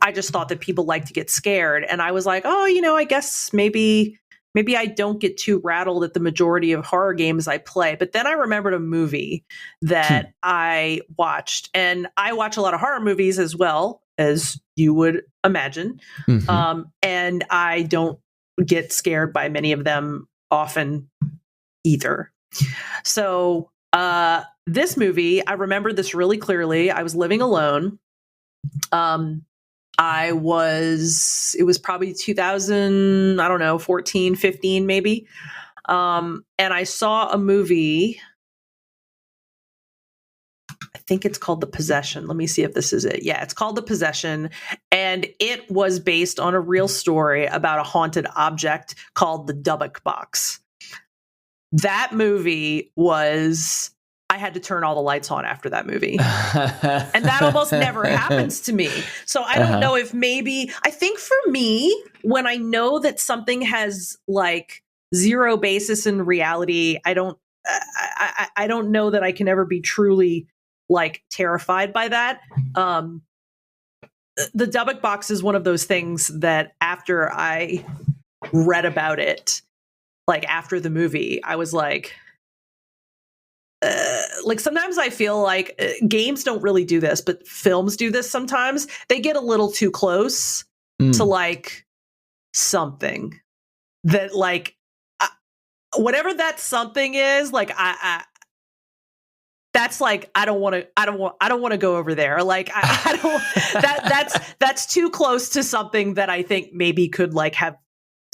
I just thought that people like to get scared. And I was like, oh, you know, I guess maybe maybe I don't get too rattled at the majority of horror games I play. But then I remembered a movie that I watched, and I watch a lot of horror movies as well, as you would imagine. And I don't get scared by many of them often either. So this movie, I remember this really clearly. I was living alone. It was probably 2000, I don't know, 14, 15 maybe. And I saw a movie. I think it's called The Possession. Let me see if this is it. Yeah, it's called The Possession. And it was based on a real story about a haunted object called the Dubbock box. That movie I had to turn all the lights on after that movie. And that almost never happens to me. So I don't know if I think for me, when I know that something has like zero basis in reality, I don't know that I can ever be truly like terrified by that. The Dubbock box is one of those things that after I read about it, like after the movie, I was like sometimes I feel like games don't really do this, but films do this sometimes. They get a little too close to like something that like whatever that something is, like that's like I don't want to go over there. Like I don't that's too close to something that I think maybe could like have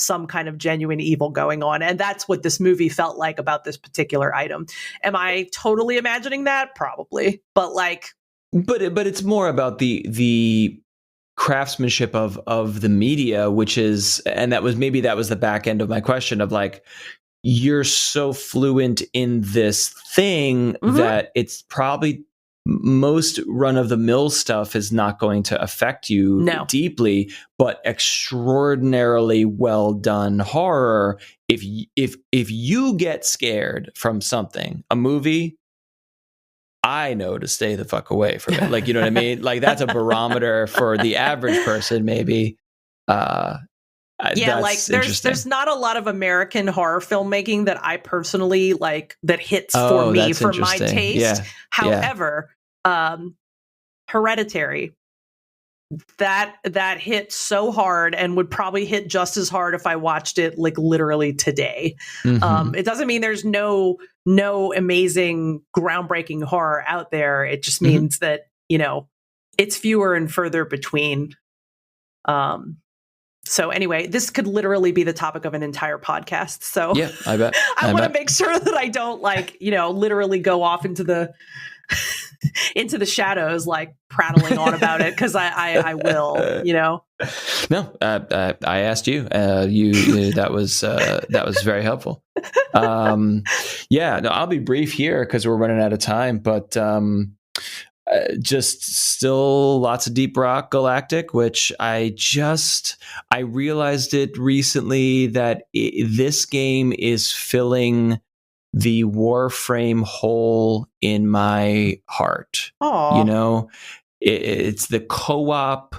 some kind of genuine evil going on. And that's what this movie felt like about this particular item. Am I totally imagining that? Probably. But like but it's more about the craftsmanship of the media, which is, and that was the back end of my question of like, you're so fluent in this thing that it's probably most run-of-the-mill stuff is not going to affect you deeply, but extraordinarily well done horror. If you get scared from something, a movie, I know to stay the fuck away from it. Like, you know what I mean? Like that's a barometer for the average person, maybe. Yeah, like there's not a lot of American horror filmmaking that I personally like that hits for me for my taste. Yeah. However, Hereditary, that hit so hard and would probably hit just as hard if I watched it like literally today. It doesn't mean there's no amazing groundbreaking horror out there. It just means that, you know, it's fewer and further between. So anyway, this could literally be the topic of an entire podcast. So yeah, I bet. I want to make sure that I don't like, you know, literally go off into the shadows, like prattling on about it. Cause I will, you know? No, I asked you, that was very helpful. Yeah, no, I'll be brief here cause we're running out of time, but, just still lots of Deep Rock Galactic, which I realized it recently that this game is filling the Warframe hole in my heart. Aww. You know, it's the co-op,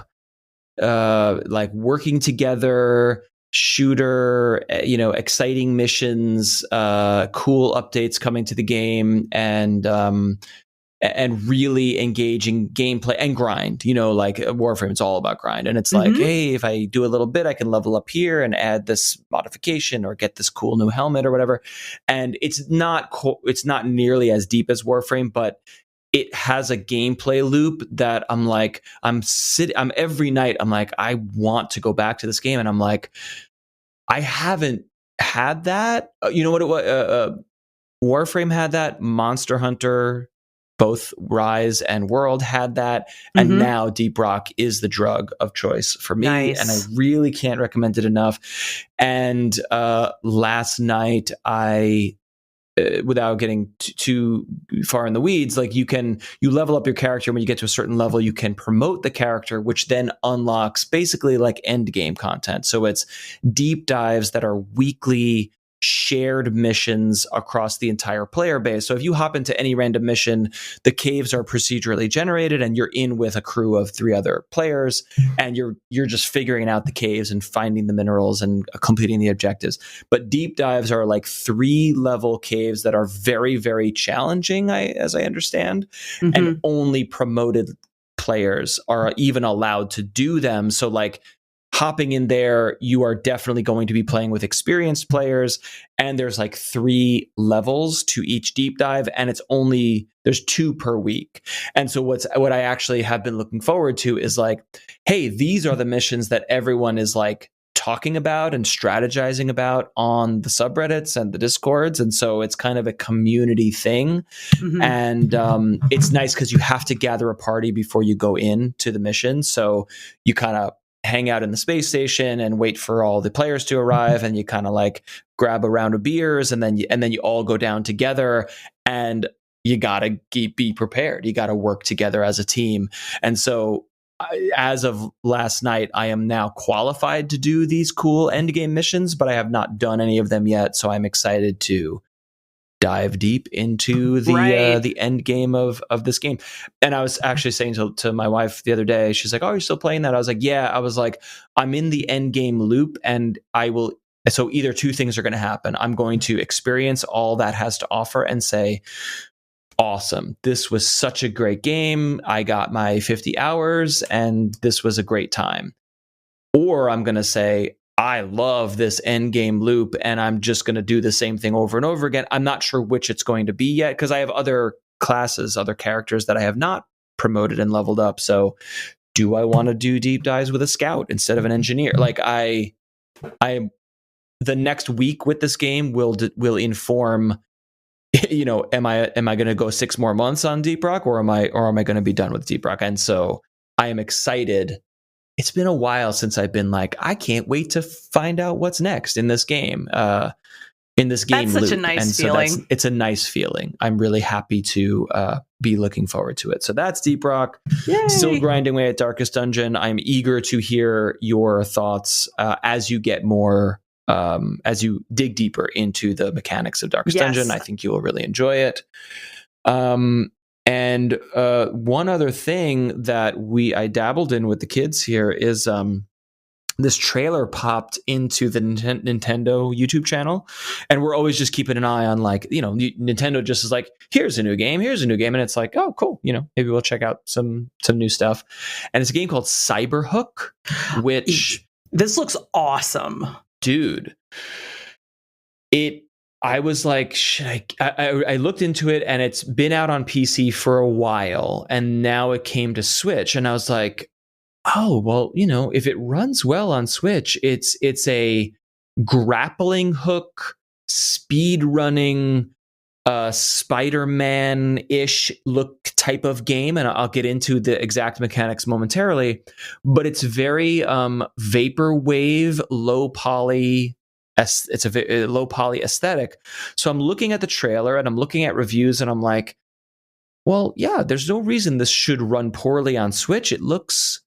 like working together shooter, you know, exciting missions, cool updates coming to the game, and really engaging gameplay and grind, you know, like Warframe, it's all about grind. And it's like, hey, if I do a little bit, I can level up here and add this modification or get this cool new helmet or whatever. And it's not nearly as deep as Warframe, but it has a gameplay loop that I'm like, I'm every night, I'm like, I want to go back to this game. And I'm like, I haven't had that. You know what it was? Warframe had that. Monster Hunter, both Rise and World had that. And now Deep Rock is the drug of choice for me. Nice. And I really can't recommend it enough. And last night, I, without getting too far in the weeds, like you level up your character. When you get to a certain level, you can promote the character, which then unlocks basically like end game content. So it's deep dives that are weekly shared missions across the entire player base. So if you hop into any random mission, the caves are procedurally generated and you're in with a crew of 3 other players, and you're just figuring out the caves and finding the minerals and completing the objectives. But deep dives are like 3-level caves that are very, very challenging, as I understand, and only promoted players are even allowed to do them. So like hopping in there, you are definitely going to be playing with experienced players, and there's like 3 levels to each deep dive, and there's 2 per week. And so what I actually have been looking forward to is like, hey, these are the missions that everyone is like talking about and strategizing about on the subreddits and the discords, and so it's kind of a community thing. And it's nice because you have to gather a party before you go into the mission, so you kind of hang out in the space station and wait for all the players to arrive, and you kind of like grab a round of beers, and then you all go down together, and you gotta be prepared. You gotta work together as a team. And so as of last night, I am now qualified to do these cool end game missions, but I have not done any of them yet. So I'm excited to dive deep into the end game of this game. And I was actually saying to my wife the other day, she's like, "Oh, you're still playing that?" I was like, "Yeah." I was like, "I'm in the end game loop, and so either 2 things are going to happen. I'm going to experience all that has to offer and say, awesome, this was such a great game. I got my 50 hours and this was a great time. Or I'm going to say, I love this end game loop and I'm just going to do the same thing over and over again. I'm not sure which it's going to be yet because I have other classes, other characters that I have not promoted and leveled up. So do I want to do deep dives with a scout instead of an engineer? Like the next week with this game will inform, am I going to go 6 more months on Deep Rock, or am I going to be done with Deep Rock? And so I am excited. It's been a while since I've been like, I can't wait to find out what's next in this game. That's such a nice feeling. It's a nice feeling. I'm really happy to be looking forward to it. So that's Deep Rock. Yay. Still grinding away at Darkest Dungeon. I'm eager to hear your thoughts as you get more. As you dig deeper into the mechanics of Darkest Dungeon. I think you will really enjoy it. And one other thing that I dabbled in with the kids here is this trailer popped into the Nintendo YouTube channel, and we're always just keeping an eye on, like, Nintendo just is like, here's a new game, and it's like, oh, cool, maybe we'll check out some new stuff. And it's a game called Cyberhook, which this looks awesome. Dude, I was like, I looked into it, and it's been out on PC for a while, and now it came to Switch, and I was like, oh, well, if it runs well on Switch, it's a grappling hook, speed running, Spider-Man-ish look type of game, and I'll get into the exact mechanics momentarily, but it's very vaporwave, low poly. It's a low poly aesthetic. So I'm looking at the trailer and I'm looking at reviews, and I'm like, well, yeah, there's no reason this should run poorly on Switch. It looks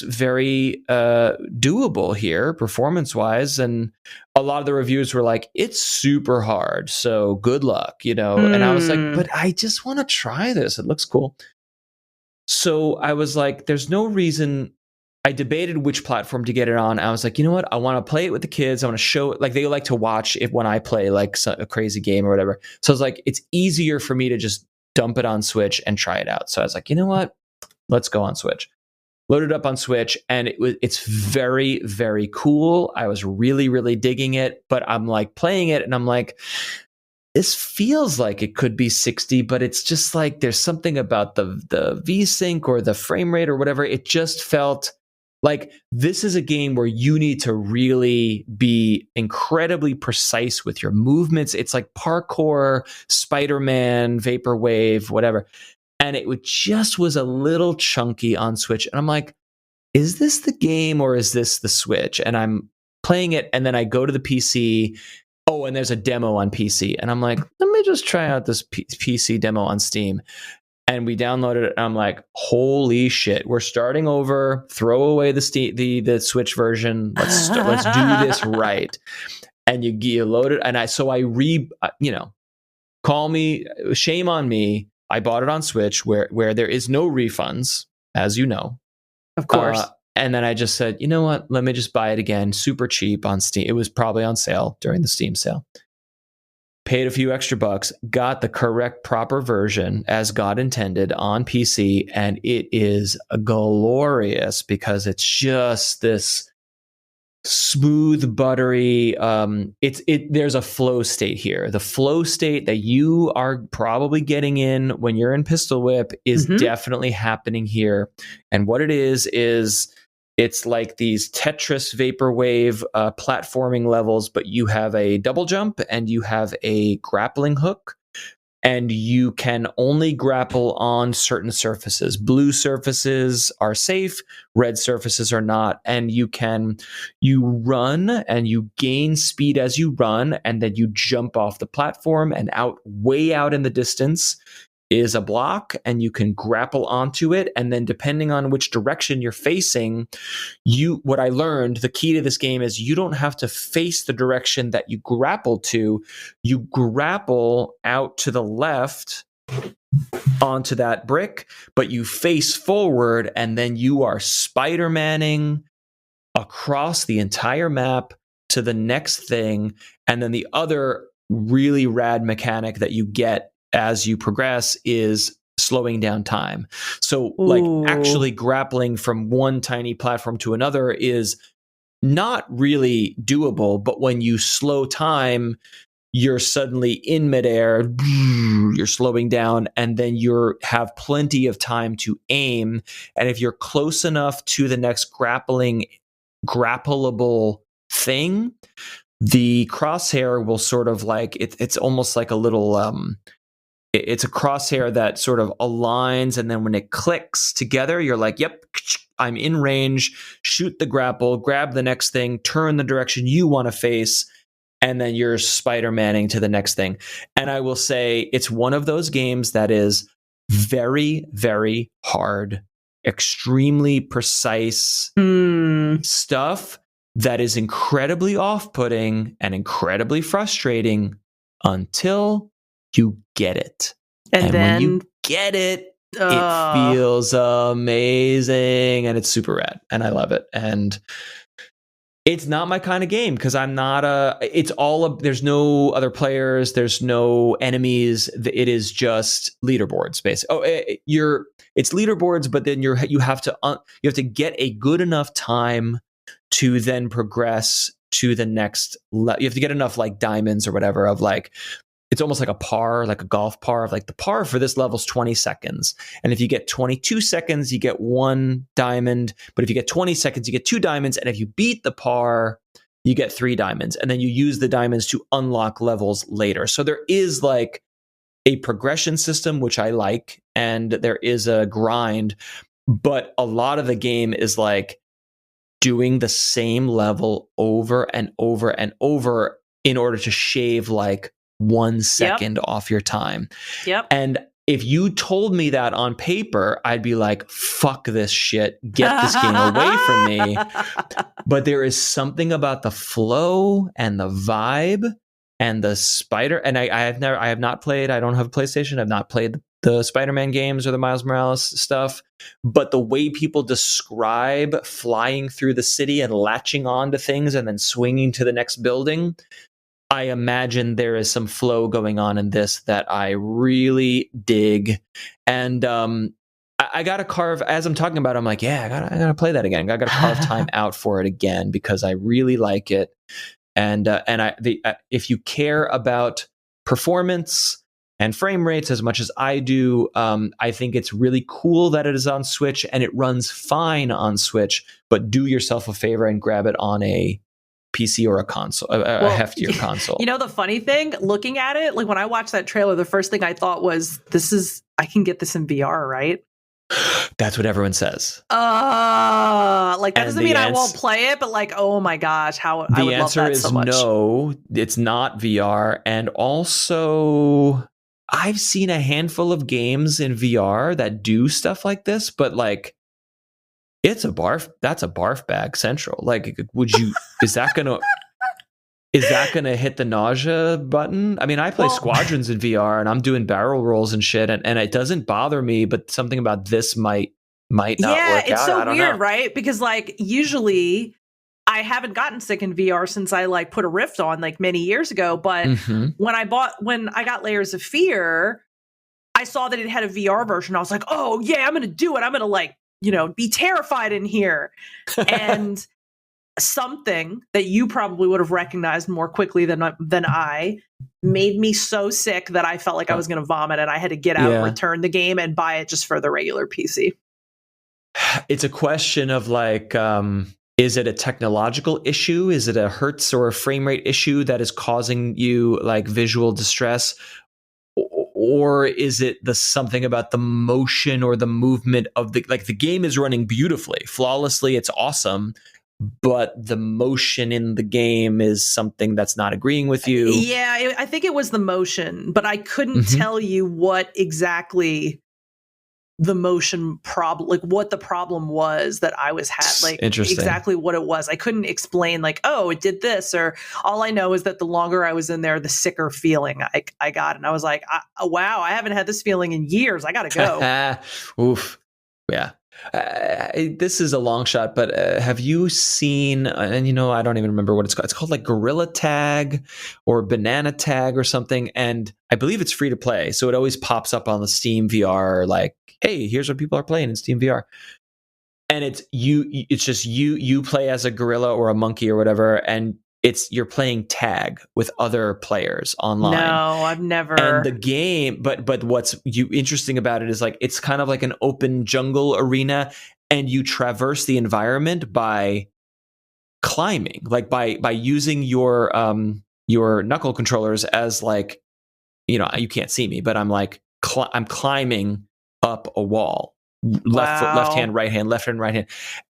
very doable here, performance-wise, and a lot of the reviews were like, it's super hard, so good luck, And I was like, but I just want to try this. It looks cool. So I was like, there's no reason. I debated which platform to get it on. I was like, you know what? I want to play it with the kids. I want to show it. Like, they like to watch it when I play like a crazy game or whatever. So I was like, it's easier for me to just dump it on Switch and try it out. So I was like, you know what? Let's go on Switch. Loaded up on Switch, and it's very, very cool. I was really, really digging it, but I'm like playing it and I'm like, this feels like it could be 60, but it's just like there's something about the V-Sync or the frame rate or whatever. It just felt like this is a game where you need to really be incredibly precise with your movements. It's like parkour, Spider-Man, vaporwave, whatever. And it just was a little chunky on Switch. And I'm like, is this the game or is this the Switch? And I'm playing it, and then I go to the PC. Oh, and there's a demo on PC. And I'm like, let me just try out this PC demo on Steam. And we downloaded it, and I'm like, holy shit, we're starting over. Throw away the Switch version. Let's do this right. and you load it. And call me, shame on me. I bought it on Switch where there is no refunds, as you know. Of course. And then I just said, you know what? Let me just buy it again, super cheap on Steam. It was probably on sale during the Steam sale. Paid a few extra bucks, got the correct proper version as God intended on PC, and it is glorious because it's just this smooth, buttery. There's a flow state here. The flow state that you are probably getting in when you're in Pistol Whip is definitely happening here. And what it is it's like these Tetris vaporwave platforming levels, but you have a double jump and you have a grappling hook. And you can only grapple on certain surfaces. Blue surfaces are safe, red surfaces are not. And you run and you gain speed as you run, and then you jump off the platform, and way out in the distance is a block, and you can grapple onto it. And then depending on which direction you're facing, what I learned, the key to this game is you don't have to face the direction that you grapple to. You grapple out to the left onto that brick, but you face forward, and then you are Spider-Manning across the entire map to the next thing. And then the other really rad mechanic that you get as you progress is slowing down time. So like actually grappling from one tiny platform to another is not really doable, but when you slow time, you're suddenly in midair, you're slowing down, and then you have plenty of time to aim. And if you're close enough to the next grappleable thing, the crosshair will sort of like, it's almost like a little, it's a crosshair that sort of aligns, and then when it clicks together, you're like, yep, I'm in range, shoot the grapple, grab the next thing, turn the direction you want to face, and then you're Spider-Manning to the next thing. And I will say it's one of those games that is very, very hard, extremely precise stuff that is incredibly off-putting and incredibly frustrating until you get it. And then when you get it, it feels amazing, and it's super rad, and I love it. And it's not my kind of game because I'm not there's no other players, there's no enemies. It is just leaderboards, basically. It's leaderboards, but then you have to get a good enough time to then progress to the next level. You have to get enough like diamonds or whatever of like, it's almost like a par, like a golf par of like the par for this level is 20 seconds. And if you get 22 seconds, you get 1 diamond. But if you get 20 seconds, you get 2 diamonds. And if you beat the par, you get 3 diamonds. And then you use the diamonds to unlock levels later. So there is like a progression system, which I like. And there is a grind. But a lot of the game is like doing the same level over and over and over in order to shave like 1 second off your time. Yep. And if you told me that on paper, I'd be like, fuck this shit. Get this game away from me. But there is something about the flow and the vibe and the spider. And I have not played, I don't have a PlayStation. I've not played the Spider-Man games or the Miles Morales stuff. But the way people describe flying through the city and latching onto things and then swinging to the next building, I imagine there is some flow going on in this that I really dig. And I got to carve, as I'm talking about it, I'm like, yeah, I got to play that again. I got to carve time out for it again because I really like it. And if you care about performance and frame rates as much as I do, I think it's really cool that it is on Switch and it runs fine on Switch, but do yourself a favor and grab it on a PC or a console, a heftier console. You know, the funny thing, looking at it, like when I watched that trailer, the first thing I thought was, I can get this in VR, right? That's what everyone says. Like that doesn't mean I won't play it, but like, oh my gosh, I would love that so much. The answer is no, it's not VR. And also, I've seen a handful of games in VR that do stuff like this, but like, that's a barf bag central. Like, is that gonna Is that going to hit the nausea button? I mean, I play Well, Squadrons in VR and I'm doing the nausea button. I mean, I play Well- Squadrons in VR and I'm doing barrel rolls and shit, and it doesn't bother me, but something about this might not yeah, work it's out. so I don't weird, know. right? Because like usually I haven't gotten sick in VR since I like put a Rift on like many years ago. But Mhm. when I got Layers of Fear, I saw that it had a VR version. I was like, oh yeah, I'm gonna do it. I'm gonna like, be terrified in here. And something that you probably would have recognized more quickly than I made me so sick that I felt like I was gonna vomit, and I had to get out, Yeah. return the game, and buy it just for the regular PC. It's a question of like, is it a technological issue? Is it a hertz or a frame rate issue that is causing you like visual distress? Or is it something about the motion or the movement of the game is running beautifully, flawlessly, it's awesome, but the motion in the game is something that's not agreeing with you? Yeah, I think it was the motion, but I couldn't tell you what exactly the motion problem, like what the problem was that I was like exactly what it was. I couldn't explain like, oh, it did this, or all I know is that the longer I was in there, the sicker feeling I got. And I was like, wow, I haven't had this feeling in years. I got to go. Oof. Yeah. This is a long shot, but have you seen, and I don't even remember what it's called. It's called like Gorilla Tag or Banana Tag or something. And I believe it's free to play. So it always pops up on the Steam VR, like, hey, here's what people are playing in Steam VR. And it's just you play as a gorilla or a monkey or whatever. And you're playing tag with other players online. No, I've never. And the game, but what's interesting about it is like it's kind of like an open jungle arena, and you traverse the environment by climbing, like by using your knuckle controllers as like, you can't see me, but I'm like I'm climbing up a wall. Left foot, left hand, right hand, left hand, right hand.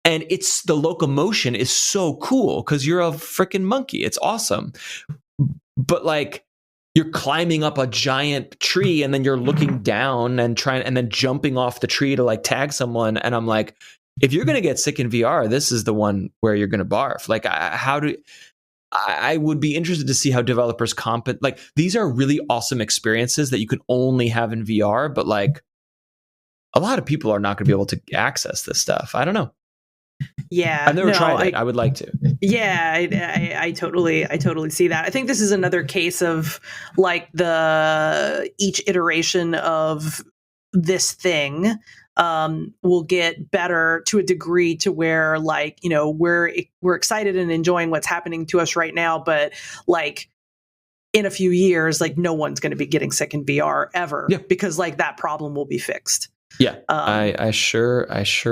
And the locomotion is so cool because you're a freaking monkey. It's awesome. But like you're climbing up a giant tree and then you're looking down and then jumping off the tree to like tag someone. And I'm like, if you're going to get sick in VR, this is the one where you're going to barf. Like I would be interested to see how developers like these are really awesome experiences that you can only have in VR, but like a lot of people are not going to be able to access this stuff. I don't know. Yeah, I've never tried it. I would like to. Yeah, I totally see that. I think this is another case of like each iteration of this thing will get better to a degree to where like we're excited and enjoying what's happening to us right now, but like in a few years, like no one's going to be getting sick in VR ever, because like that problem will be fixed. Yeah, I sure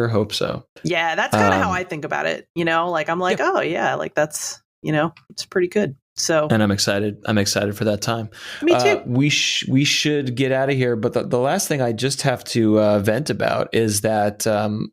hope so. Yeah, that's kind of how I think about it. Like I'm like, oh yeah, like that's it's pretty good. So, and I'm excited. I'm excited for that time. Me too. We should get out of here, but the last thing I just have to vent about is that I'm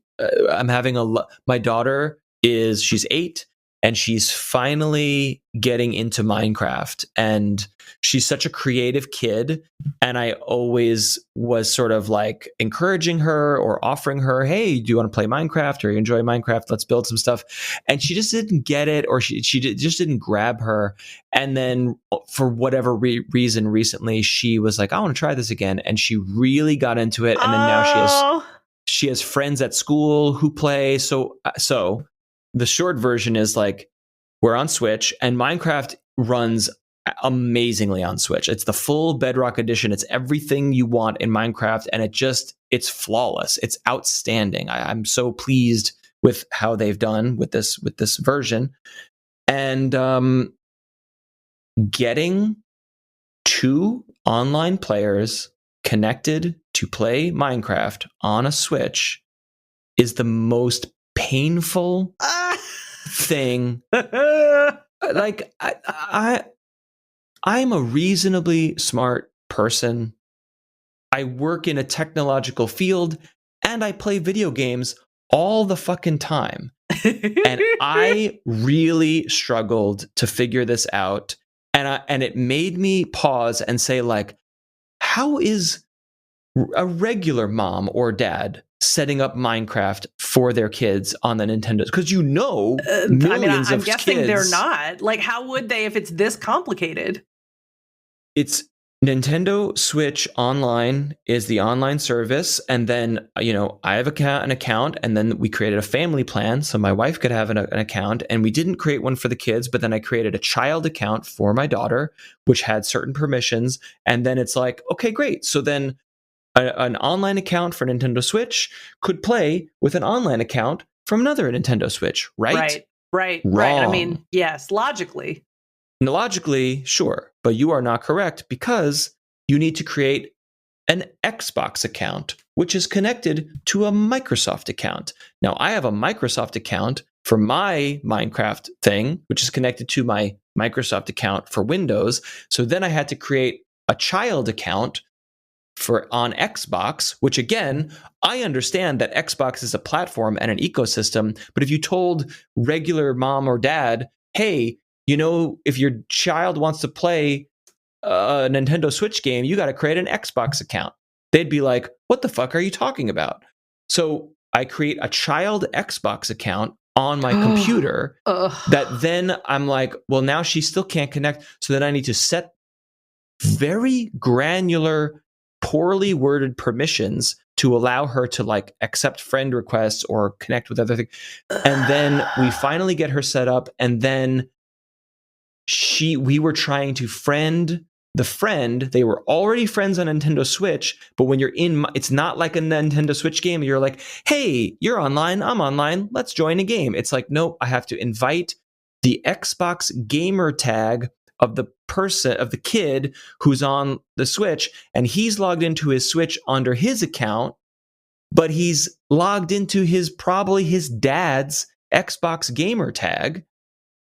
having my daughter she's 8. And she's finally getting into Minecraft. And she's such a creative kid. And I always was sort of like encouraging her or offering her, hey, do you want to play Minecraft, or you enjoy Minecraft? Let's build some stuff. And she just didn't get it, or she just didn't grab her. And then for whatever reason, recently, she was like, I want to try this again. And she really got into it. And then now she has friends at school who play. So the short version is like, we're on Switch and Minecraft runs amazingly on Switch. It's the full Bedrock edition. It's everything you want in Minecraft. And it's flawless. It's outstanding. I'm so pleased with how they've done with this version. And getting 2 online players connected to play Minecraft on a Switch is the most painful thing. Like I'm a reasonably smart person. I work in a technological field and I play video games all the fucking time. And I really struggled to figure this out. And it made me pause and say, like, how is a regular mom or dad setting up Minecraft for their kids on the Nintendo, because millions I'm of guessing kids. they're not. Like, how would they if it's this complicated? It's Nintendo Switch Online is the online service, and then I have an account, and then we created a family plan so my wife could have an account, and we didn't create one for the kids, but then I created a child account for my daughter, which had certain permissions, and then it's like, okay, great. So then an online account for Nintendo Switch could play with an online account from another Nintendo Switch, right? Right. Wrong. I mean, yes, logically. Logically, sure, but you are not correct, because you need to create an Xbox account, which is connected to a Microsoft account. Now, I have a Microsoft account for my Minecraft thing, which is connected to my Microsoft account for Windows. So then I had to create a child account on Xbox, which, again, I understand that Xbox is a platform and an ecosystem, but if you told regular mom or dad, hey, if your child wants to play a Nintendo Switch game, you got to create an Xbox account, they'd be like, what the fuck are you talking about? So I create a child Xbox account on my computer that then I'm like, well, now she still can't connect. So then I need to set very granular, poorly worded permissions to allow her to like accept friend requests or connect with other things. And then we finally get her set up, and then we were trying to friend the friend. They were already friends on Nintendo Switch, but when you're it's not like a Nintendo Switch game. You're like, hey, you're online, I'm online, let's join a game. It's like, nope, I have to invite the Xbox gamer tag of the kid who's on the Switch, and he's logged into his Switch under his account, but he's logged into probably his dad's Xbox gamer tag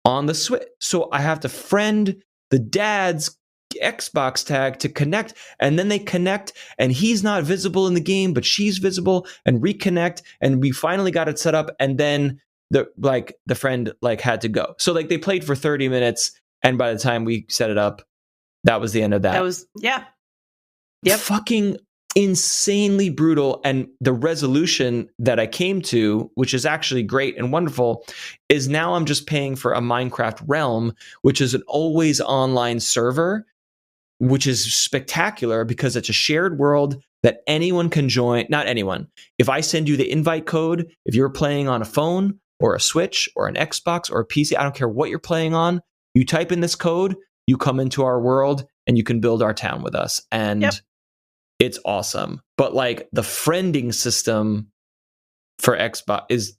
on the Switch. So I have to friend the dad's Xbox tag to connect, and then they connect, and he's not visible in the game, but she's visible, and reconnect, and we finally got it set up, and then the friend had to go. So they played for 30 minutes, and by the time we set it up, that was the end of that. That was, yeah. Yep. Fucking insanely brutal. And the resolution that I came to, which is actually great and wonderful, is now I'm just paying for a Minecraft Realm, which is an always online server, which is spectacular because it's a shared world that anyone can join. Not anyone. If I send you the invite code, if you're playing on a phone or a Switch or an Xbox or a PC, I don't care what you're playing on, you type in this code, you come into our world, and you can build our town with us. And it's awesome. But the friending system for Xbox is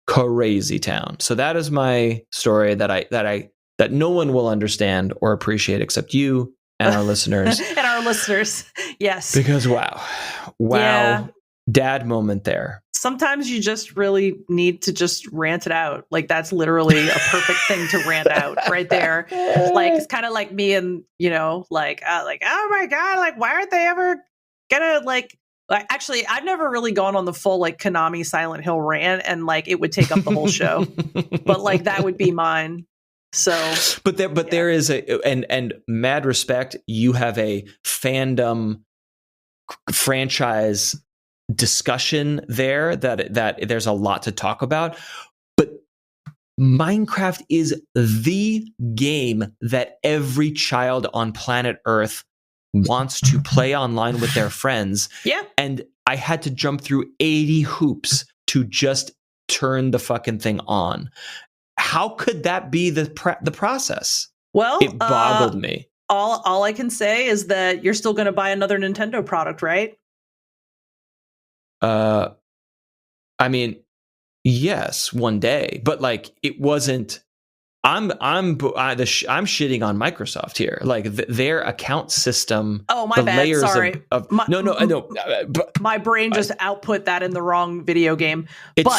crazy town. So that is my story that no one will understand or appreciate except you and our listeners. And our listeners, yes. Because wow, yeah. Dad moment there. Sometimes you just really need to just rant it out. That's literally a perfect thing to rant out right there. It's kind of like me and, oh my God, why aren't they ever gonna actually, I've never really gone on the full Konami Silent Hill rant, and it would take up the whole show. But that would be mine. So, there is and mad respect. You have a fandom franchise discussion there that there's a lot to talk about. But Minecraft is the game that every child on planet Earth wants to play online with their friends. Yeah. And I had to jump through 80 hoops to just turn the fucking thing on. How could that be the process? Well, it boggled me. All I can say is that you're still going to buy another Nintendo product, right? I mean, yes, one day, but it wasn't. I'm shitting on Microsoft here. Their account system. Oh, my bad. Sorry. No. My brain just output that in the wrong video game.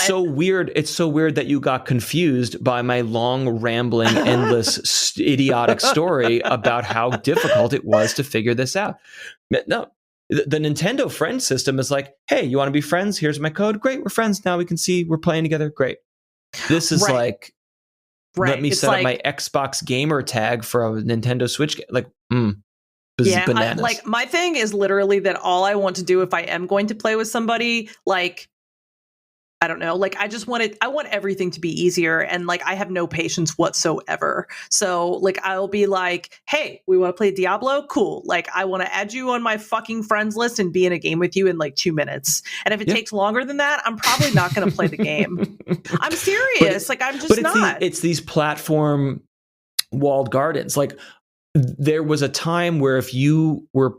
So weird. It's so weird that you got confused by my long, rambling, endless, idiotic story about how difficult it was to figure this out. No. The Nintendo friend system is hey, you want to be friends? Here's my code. Great, we're friends now. We can see we're playing together. Great. This is let me set up my Xbox gamer tag for a Nintendo Switch game. bananas. like my thing is literally that all I want to do if I am going to play with somebody, like, I don't know, like I want everything to be easier, and like I have no patience whatsoever. So like I'll be like, hey, we want to play Diablo? Cool. Like I want to add you on my fucking friends list and be in a game with you in like 2 minutes. And if it takes longer than that, I'm probably not going to play the game. I'm serious. Like I'm just not. It's these platform walled gardens. Like there was a time where if you were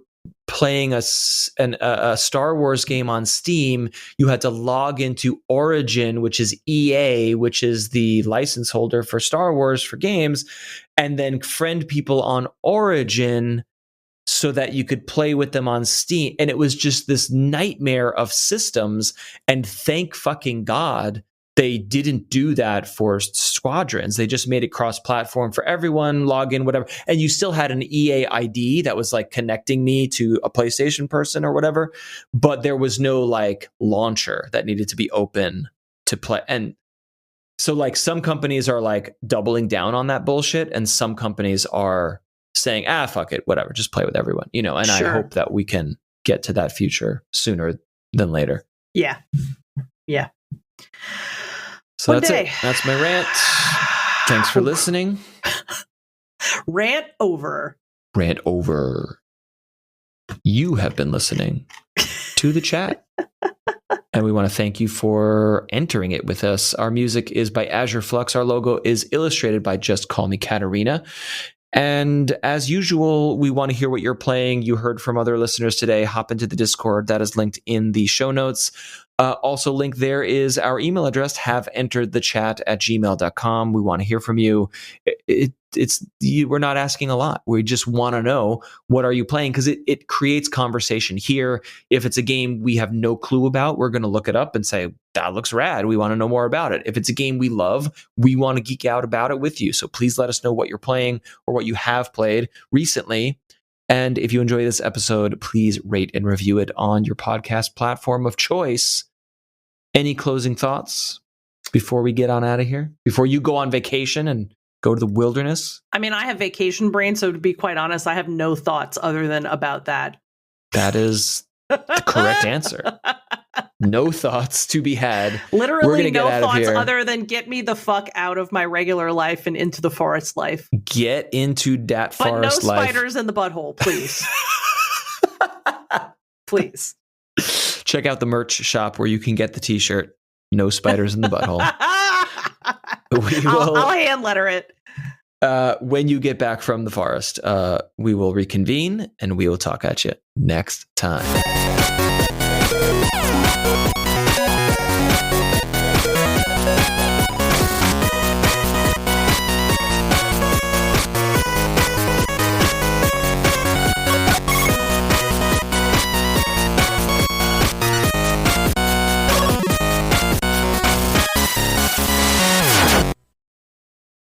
playing a Star Wars game on Steam, you had to log into Origin, which is EA, which is the license holder for Star Wars for games, and then friend people on Origin so that you could play with them on Steam. And it was just this nightmare of systems. And thank fucking God they didn't do that for Squadrons. They just made it cross-platform for everyone, log in, whatever. And you still had an EA ID that was like connecting me to a PlayStation person or whatever. But there was no like launcher that needed to be open to play. And so like some companies are like doubling down on that bullshit. And some companies are saying, fuck it, whatever, just play with everyone, you know, and sure. I hope that we can get to that future sooner than later. Yeah. Yeah. So that's it. That's my rant. Thanks for listening. Rant over. Rant over. You have been listening to the chat. And we want to thank you for entering it with us. Our music is by Azure Flux. Our logo is illustrated by Just Call Me Katarina. And as usual, we want to hear what you're playing. You heard from other listeners today. Hop into the Discord. That is linked in the show notes. Also linked there is our email address, haveenteredthechat@gmail.com. We want to hear from you. We're not asking a lot. We just want to know, what are you playing? Because it creates conversation here. If it's a game we have no clue about, we're going to look it up and say, that looks rad. We want to know more about it. If it's a game we love, we want to geek out about it with you. So please let us know what you're playing or what you have played recently. And if you enjoy this episode, please rate and review it on your podcast platform of choice. Any closing thoughts before we get on out of here? Before you go on vacation and go to the wilderness? I mean, I have vacation brain, so to be quite honest, I have no thoughts other than about that. That is the correct answer. No thoughts to be had. Literally no thoughts other than get me the fuck out of my regular life and into the forest life. Get into that forest life. But no spiders in the butthole, please. Please. Check out the merch shop where you can get the t-shirt. No spiders in the butthole. I'll hand letter it. When you get back from the forest, we will reconvene and we will talk at you next time.